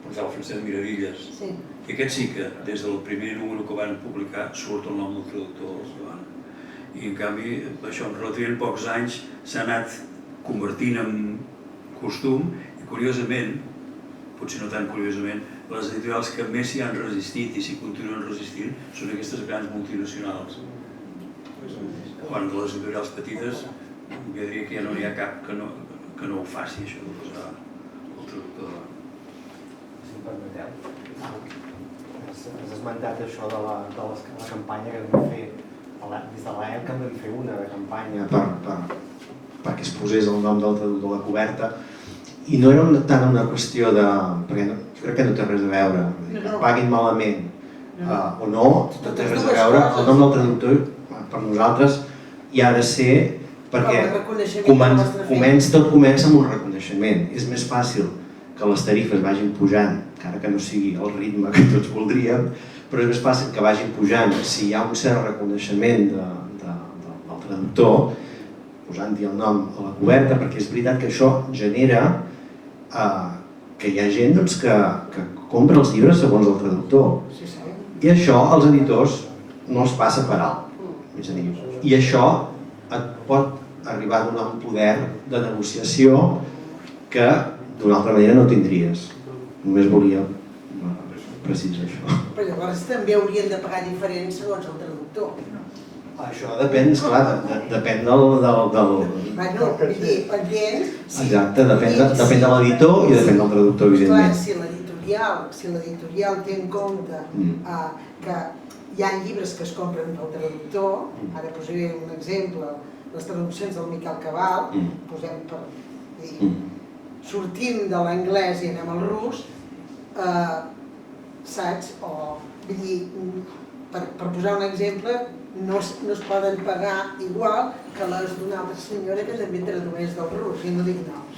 portava Francesc Miravilles. I aquest sí que, des del primer número que van publicar, surt el nom del traductor. I en canvi, això en relativament pocs anys s'ha anat convertint en costum i curiosament, potser no tan curiosament, les editorials que més s'hi han resistit i s'hi continuen resistint són aquestes grans multinacionals. Quan les editorials petites, jo diria que ja no n'hi ha cap que no ho faci, això de posar el traductor. Si em permeteu, has esmentat això de la campanya que vam fer des de l'EM, que en vam fer una de campanya perquè es posés el nom del traductor a la coberta, i no era tant una qüestió de... perquè jo crec que no té res a veure, que paguin malament o no, no té res a veure. El nom del traductor per nosaltres hi ha de ser perquè tot comença amb un reconeixement. És més fàcil que les tarifes vagin pujant, encara que no sigui el ritme que tots voldríem, però és més fàcil que vagin pujant si hi ha un cert reconeixement del traductor, posant-hi el nom a la coberta, perquè és veritat que això genera que hi ha gent que compra els llibres segons el traductor. I això als editors no els passa per alt. I això et pot arribar a donar un poder de negociació que d'una altra manera no tindries. Només volia precisar això. Però llavors també haurien de pagar diferent segons el traductor. Això depèn, esclar, depèn del... Bueno, entens? Exacte, depèn de l'editor i depèn del traductor, evidentment. Si l'editorial té en compte que hi ha llibres que es compren pel traductor, ara posaré un exemple, les traduccions del Miquel Cabal, posem per dir, sortim de l'anglès i anem al rus, saps? O, vull dir, per posar un exemple, no es poden pagar igual que les d'una altra senyora que també tradueix del rus, i no dic noms.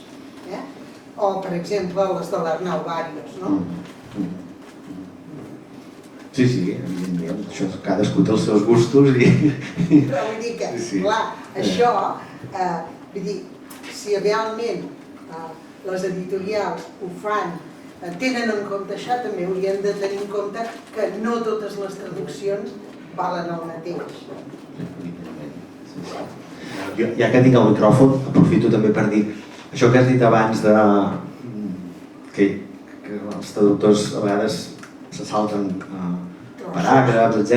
O, per exemple, les de l'Arnau Bàrios, no? Sí, evidentment, això cadascú té els seus gustos i... Però vull dir que, clar, això, vull dir, si realment les editorials ho fan, tenen en compte això, també haurien de tenir en compte que no totes les traduccions valen el mateix. Ja que tinc el micròfon, aprofito també per dir això que has dit abans que els traductors a vegades se salten paràgrafs, etc.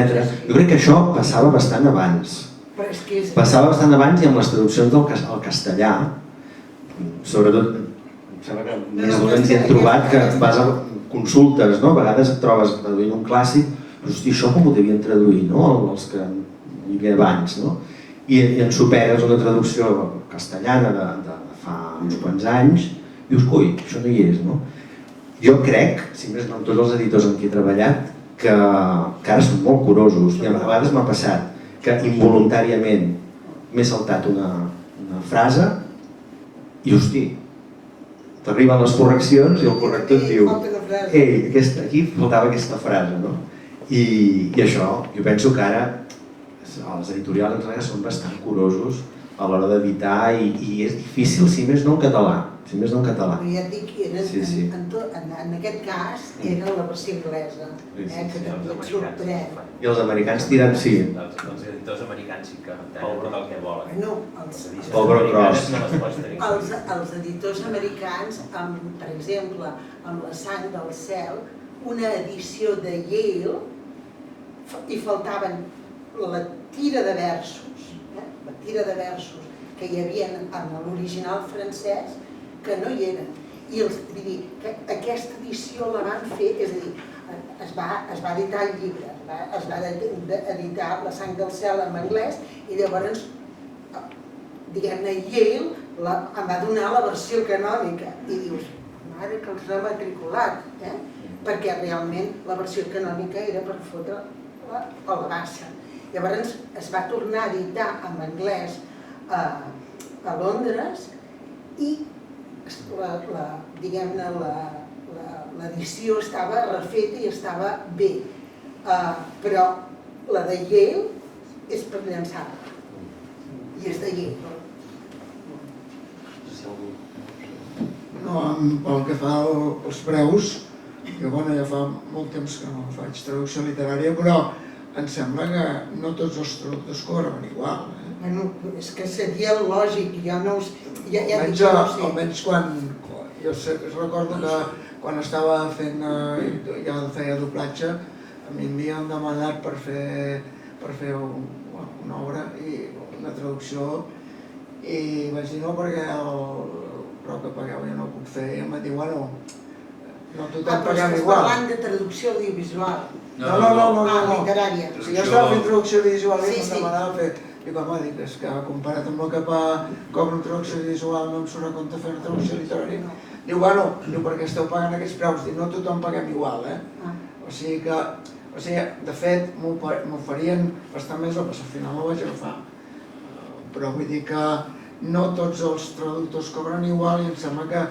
Jo crec que això passava bastant abans. Passava bastant abans i amb les traduccions al castellà, sobretot, em sembla que més o menys hi hem trobat que vas a consultes, no? A vegades et trobes traduint un clàssic, però hosti, això com ho devien traduir, no? Els que hi havia abans, no? I ensopegues una traducció castellana de fa uns quants anys i dius, ui, això no hi és, no? Jo crec, si més no amb tots els editors amb qui he treballat, que ara són molt curosos i a vegades m'ha passat que involuntàriament m'he saltat una frase i, hosti, t'arriben les correccions i el corrector et diu ei, aquí faltava aquesta frase, no? I això, jo penso que ara els editorials són bastant curosos a l'hora d'editar i és difícil, si més no en català. Però ja et dic, en aquest cas era la versió anglesa, que també et sorprèn. I els americans tiren, sí. Els editors americans sí que tenen tot el que volen. No, els editors americans, per exemple, amb La sang del cel, una edició de Yale, hi faltaven la tira de versos, la tira de versos que hi havia en l'original francès que no hi eren. I vull dir, que aquesta edició la van fer, és a dir, es va editar el llibre, es va editar La sang del cel en anglès i llavors, diguem-ne, Yale em va donar la versió canònica i dius, mare que els ha matriculat, perquè realment la versió canònica era per fotre a la bassa. Llavors es va tornar a editar en anglès a Londres i diguem-ne l'edició estava refeta i estava bé, però la de Yale és per llançar i és de Yale. No, pel que fa als preus, jo ja fa molt temps que no faig traducció literària, però em sembla que no tots els traductors cobren igual. Bueno, és que seria lògic, jo no ho sé. Almenys quan... Jo recordo que quan estava fent, ja feia doblatge, a mi m'havien demanat per fer una obra i una traducció i vaig dir no perquè el preu que pagueu jo no ho puc fer i em va dir bueno, no tothom paguem igual. Estàs parlant de traducció audiovisual. No. Literària. Si jo estava fent traducció visual i em demanava fer... Dic, home, és que comparat amb el que cobro una traducció visual no em surt a compte fer una traducció literària. Diu, bueno, perquè esteu pagant aquests preus. Dic, no tothom paguem igual, O sigui, de fet, m'ho farien bastant més, però al final no ho vaig agafar. Però vull dir que no tots els traductors cobren igual i em sembla que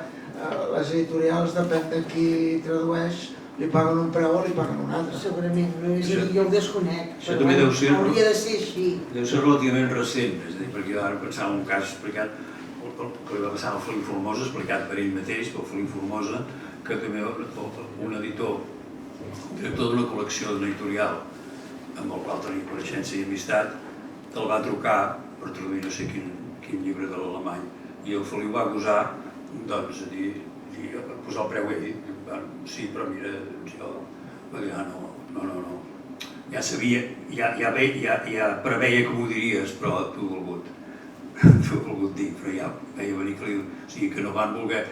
les editorials, depèn de qui tradueix, li paguen un preu o li paguen un altre. Segurament, jo el desconec, això també deu ser, hauria de ser així. Deu ser relativament recent, és a dir, perquè jo ara pensava en un cas explicat, que li va passar al Felip Formosa, explicat per ell mateix, pel Felip Formosa, que també un editor, director d'una col·lecció d'una editorial, amb el qual tenia coneixença i amistat, el va trucar per traduir no sé quin llibre de l'alemany, i el Felip va gosar, doncs, a dir, posar el preu ell. Sí, però mira, jo va dir, no, ja sabia, ja preveia que m'ho diries, però t'ho he volgut dir, però ja veia venir que o sigui, que no van voler,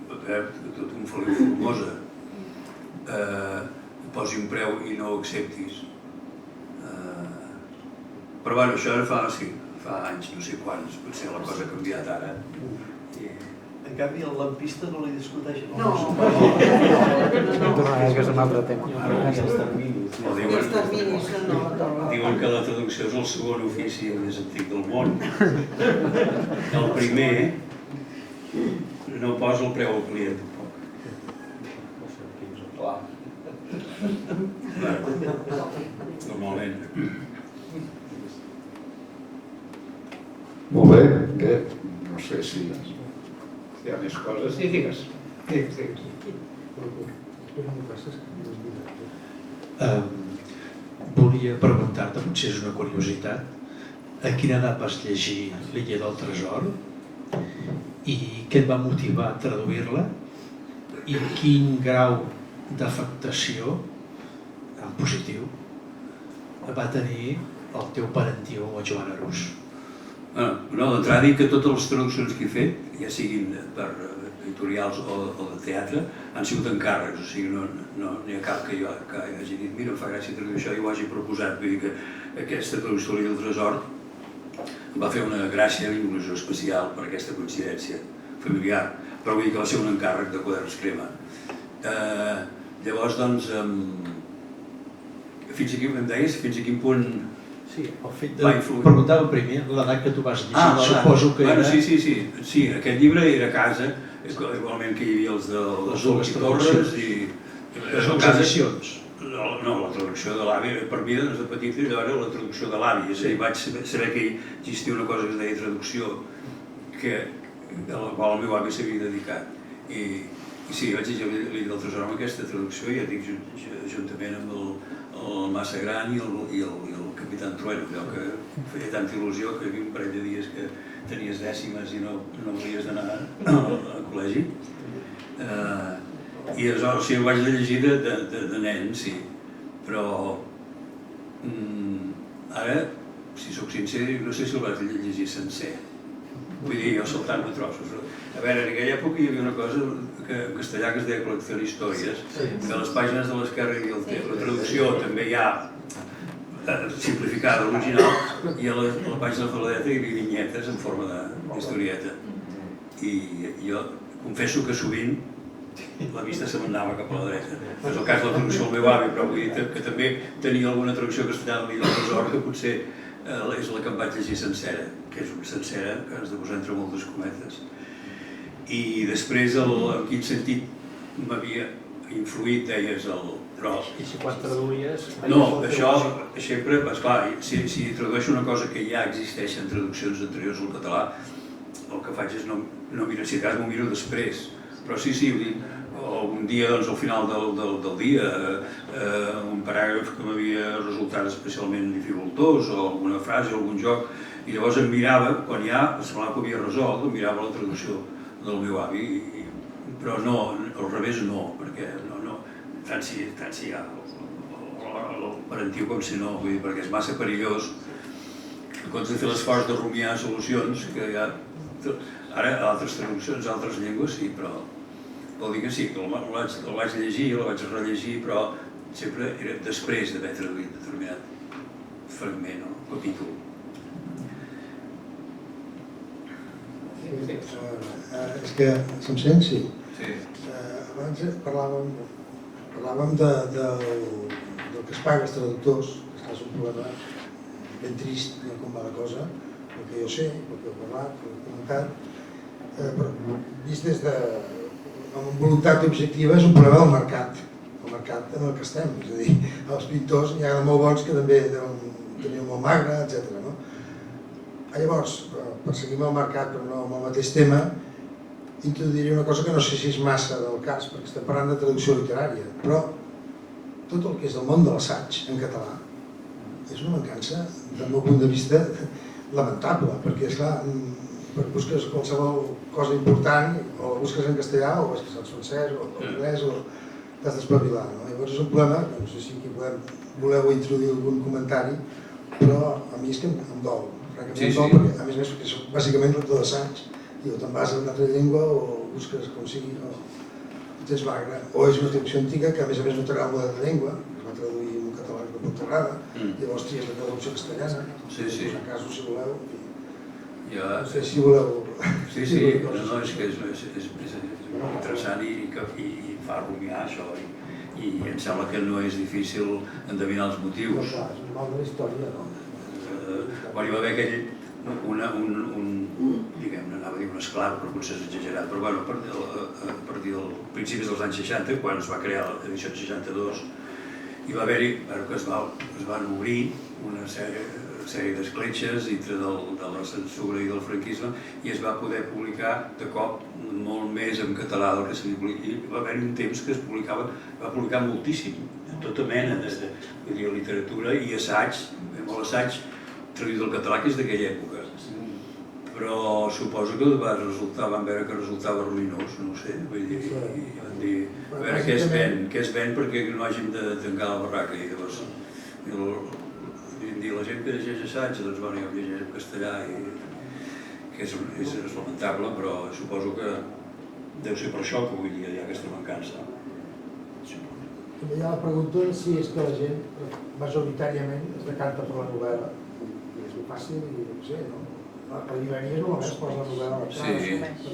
tot un Felip Formosa, posi un preu i no ho acceptis. Però bueno, això era fa anys, no sé quants, potser la cosa ha canviat ara. En canvi, el lampista no li discuteix. No. És que és un altre tema. Els terminis. Els terminis no. Diuen que la traducció és el segon ofici més antic del món. El primer no posa el preu al client, tampoc. Normalment. Molt bé, no sé si hi ha més coses. Sí, digues. Volia preguntar-te, potser és una curiositat, a quina edat vas llegir L'illa del tresor i què et va motivar a traduir-la i quin grau d'afectació, en positiu, va tenir el teu parentiu amb el Joan Arús? D'entrada dic que totes les traduccions que he fet, ja siguin per editorials o de teatre, han sigut encàrrecs, o sigui, no n'hi ha cap que jo hagi dit mira, em fa gràcia traduir això i ho hagi proposat. Vull dir que aquesta traducció del Tresor em va fer una gràcia i una il·lusió especial per aquesta coincidència familiar, però vull dir que va ser un encàrrec de Quaderns Crema. Llavors, doncs, fins aquí, em deies, fins a quin punt... Sí, el fet de... Preguntava primer l'edat que tu vas llegir, suposo que era... Sí, aquest llibre era a casa, igualment que hi havia els de les dues Torres i... Les dues edicions? No, la traducció de l'avi, per mi des de petit era la traducció de l'avi, és a dir, vaig saber que existia una cosa que es deia traducció, a la qual el meu avi s'havia dedicat. I sí, vaig llegir L'illa del tresor amb aquesta traducció i ja dic, juntament amb el Massa Gran i el Capitán Trueno, allò que feia tanta il·lusió que hi havia un parell de dies que tenies dècimes i no volies d'anar al col·legi. I aleshores sí, ho vaig llegir de nen, sí, però ara si sóc sincer, no sé si el vaig llegir sencer. Vull dir, jo saltant-me trossos. A veure, en aquella època hi havia una cosa en castellà que es deia col·lecció d'històries, que les pàgines de l'esquerra hi havia la traducció, també hi ha simplificada l'original, i a la pàgina de la dreta hi havia vinyetes en forma d'historieta. I jo confesso que sovint la vista se m'anava cap a la dreta. No és el cas de la traducció del meu avi, però vull dir que també tenia alguna traducció castellana de l'Illa Resort que potser és la que em vaig llegir sencera, que és una sencera que has de posar entre moltes cometes. I després, en quin sentit m'havia influït, deies, però... I si quan traduïes... No, això sempre, esclar, si tradueixo una cosa que ja existeix en traduccions anteriors al català, el que faig és no mirar, si de cas m'ho miro després, però sí, algun dia, doncs, al final del dia, un paràgraf que m'havia resultat especialment dificultós, o alguna frase, o algun joc, i llavors em mirava, quan ja semblava que ho havia resolt, em mirava la traducció del meu avi, però no, al revés no, perquè tant si hi ha l'operatiu com si no, vull dir, perquè és massa perillós, en comptes de fer l'esforç de rumiar solucions, que hi ha... Ara, a altres traduccions, a altres llengües, sí, però vol dir que sí, que el vaig llegir, el vaig rellegir, però sempre era després d'haver traduït determinat fragment o capítol. És que, se'm sent? Sí. Abans parlàvem del que es paga als traductors, que és un problema ben trist com va la cosa, el que jo sé, el que he parlat, el que he comentat, però vist des de amb voluntat objectiva és un problema del mercat en el que estem, és a dir, els pintors n'hi ha de molt bons que també teniu molt magre, etc. Llavors, per seguir amb el mercat però no amb el mateix tema, introduiria una cosa que no sé si és massa del cas, perquè estem parlant de traducció literària, però tot el que és del món de l'assaig en català és una mancança, del meu punt de vista, lamentable, perquè esclar, busques qualsevol cosa important, o la busques en castellà, o busques en francès, o en anglès, o t'has d'espavilar. Llavors és un problema, no sé si aquí voleu introduir algun comentari, però a mi és que em dol, francament em dol, perquè a més perquè soc bàsicament lector d'assaig, i o te'n vas a una altra llengua o busques com sigui, o tens magre, o és una traducció antiga que a més no t'agrada el model de llengua, es va traduir en un català que no t'agrada, llavors tries la traducció castellana, en casos si voleu, no sé si voleu... Sí, no, és que és interessant i fa rumiar això, i em sembla que no és difícil endevinar els motius. Clar, és un mal de la història, no? Quan hi va haver aquell diguem-ne, anava a dir un esclar, però potser és exagerat, però bueno, a partir dels principis dels anys 60, quan es va crear l'edició 62, hi va haver-hi, que es van obrir una sèrie d'escletxes dintre de la censura i del franquisme i es va poder publicar de cop molt més en català del que s'havia publicat. I va haver-hi un temps que es publicava, va publicar moltíssim, tota mena de literatura i assaig, molt assaig traduït del català, que és d'aquella època. Però suposo que van veure que resultava ruïnós, no ho sé, vull dir, i van dir, a veure què es ven perquè no hàgim de tancar la barraca, i llavors la gent que llegeix assaig, doncs bueno, jo llegeix en castellà, que és lamentable, però suposo que deu ser per això que avui dia hi ha aquesta mancança. També hi ha la pregunta si és que la gent majoritàriament es decanta per la novel·la, i és molt fàcil, i no sé, no? Per llibreries no només posa la novel·la a la cara, perquè és el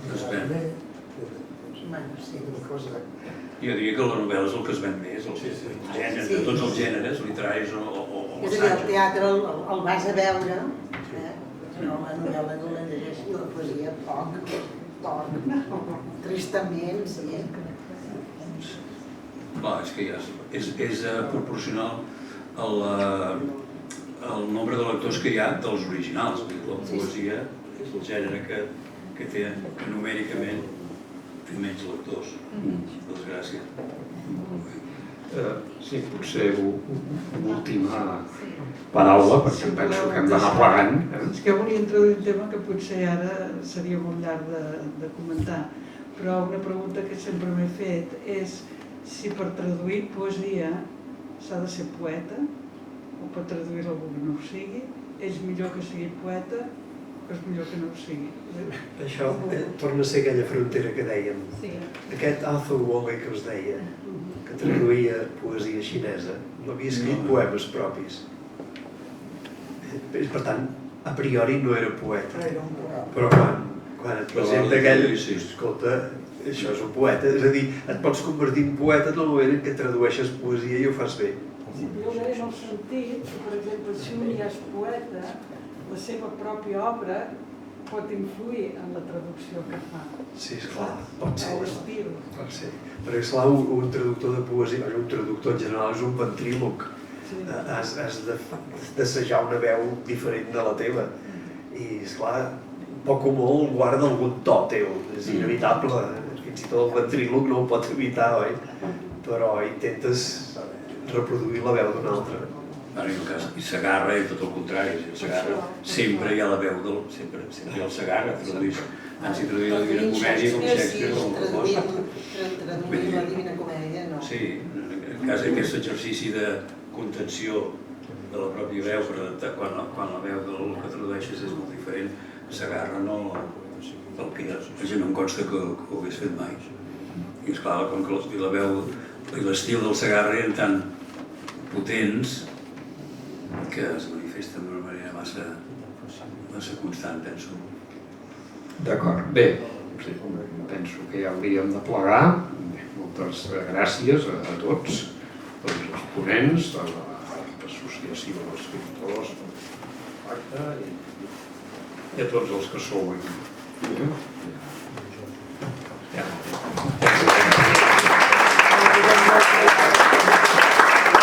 que es ven més. Jo diria que la novel·la és el que es ven més, de tots els gèneres literaris o és a dir, el teatre el vas a veure, però la novel·la no la llegeix i la poesia poc, tristament, sí. Clar, és que ja és proporcional el nombre de lectors que hi ha dels originals. La poesia és el gènere que té numèricament menys lectors, per desgràcia. Sí, potser una última paraula, perquè penso que hem d'anar plegant. És que volia introduir un tema que potser ara seria molt llarg de comentar, però una pregunta que sempre m'he fet és si per traduir poesia s'ha de ser poeta o pot traduir-lo a algú que no ho sigui, és millor que sigui poeta o és millor que no ho sigui. Això torna a ser aquella frontera que dèiem. Sí. Aquest Arthur Wallis que us deia, que traduïa poesia xinesa, no havia escrit poemes propis. Per tant, a priori no era poeta. Però quan et presenta aquell, escolta, això és un poeta, és a dir, et pots convertir en poeta en el moment en què tradueixes poesia i ho fas bé. Sí, jo ho deia en el sentit que, per exemple, si un ja és poeta, la seva pròpia obra pot influir en la traducció que fa. Sí, esclar, pot ser. L'estil. Pot ser. Perquè, esclar, un traductor de poesia, un traductor en general és un ventríloc. Has d'assajar una veu diferent de la teva. I, esclar, poc o molt guarda algun to teu, és inevitable. Fins i tot el ventríloc no ho pot evitar, oi? Però intentes reproduir la veu d'un altre. I Segarra és tot el contrari, Segarra sempre hi ha la veu del... sempre hi ha el Segarra, ens hi traduïa la Divina Comèdia com Shakespeare o com traduïm la Divina Comèdia, no. Sí, en cas d'aquest exercici de contenció de la pròpia veu per adaptar quan la veu del que tradueixes és molt diferent, Segarra no... el que no em consta que ho hagués fet mai. I esclar, com que la veu i l'estil del Segarra eren tan potents que es manifesta d'una manera massa constant, penso. D'acord, bé, penso que ja hauríem de plegar. Moltes gràcies a tots els ponents de l'Associació d'Escriptors del Pacte i a tots els que sou aquí.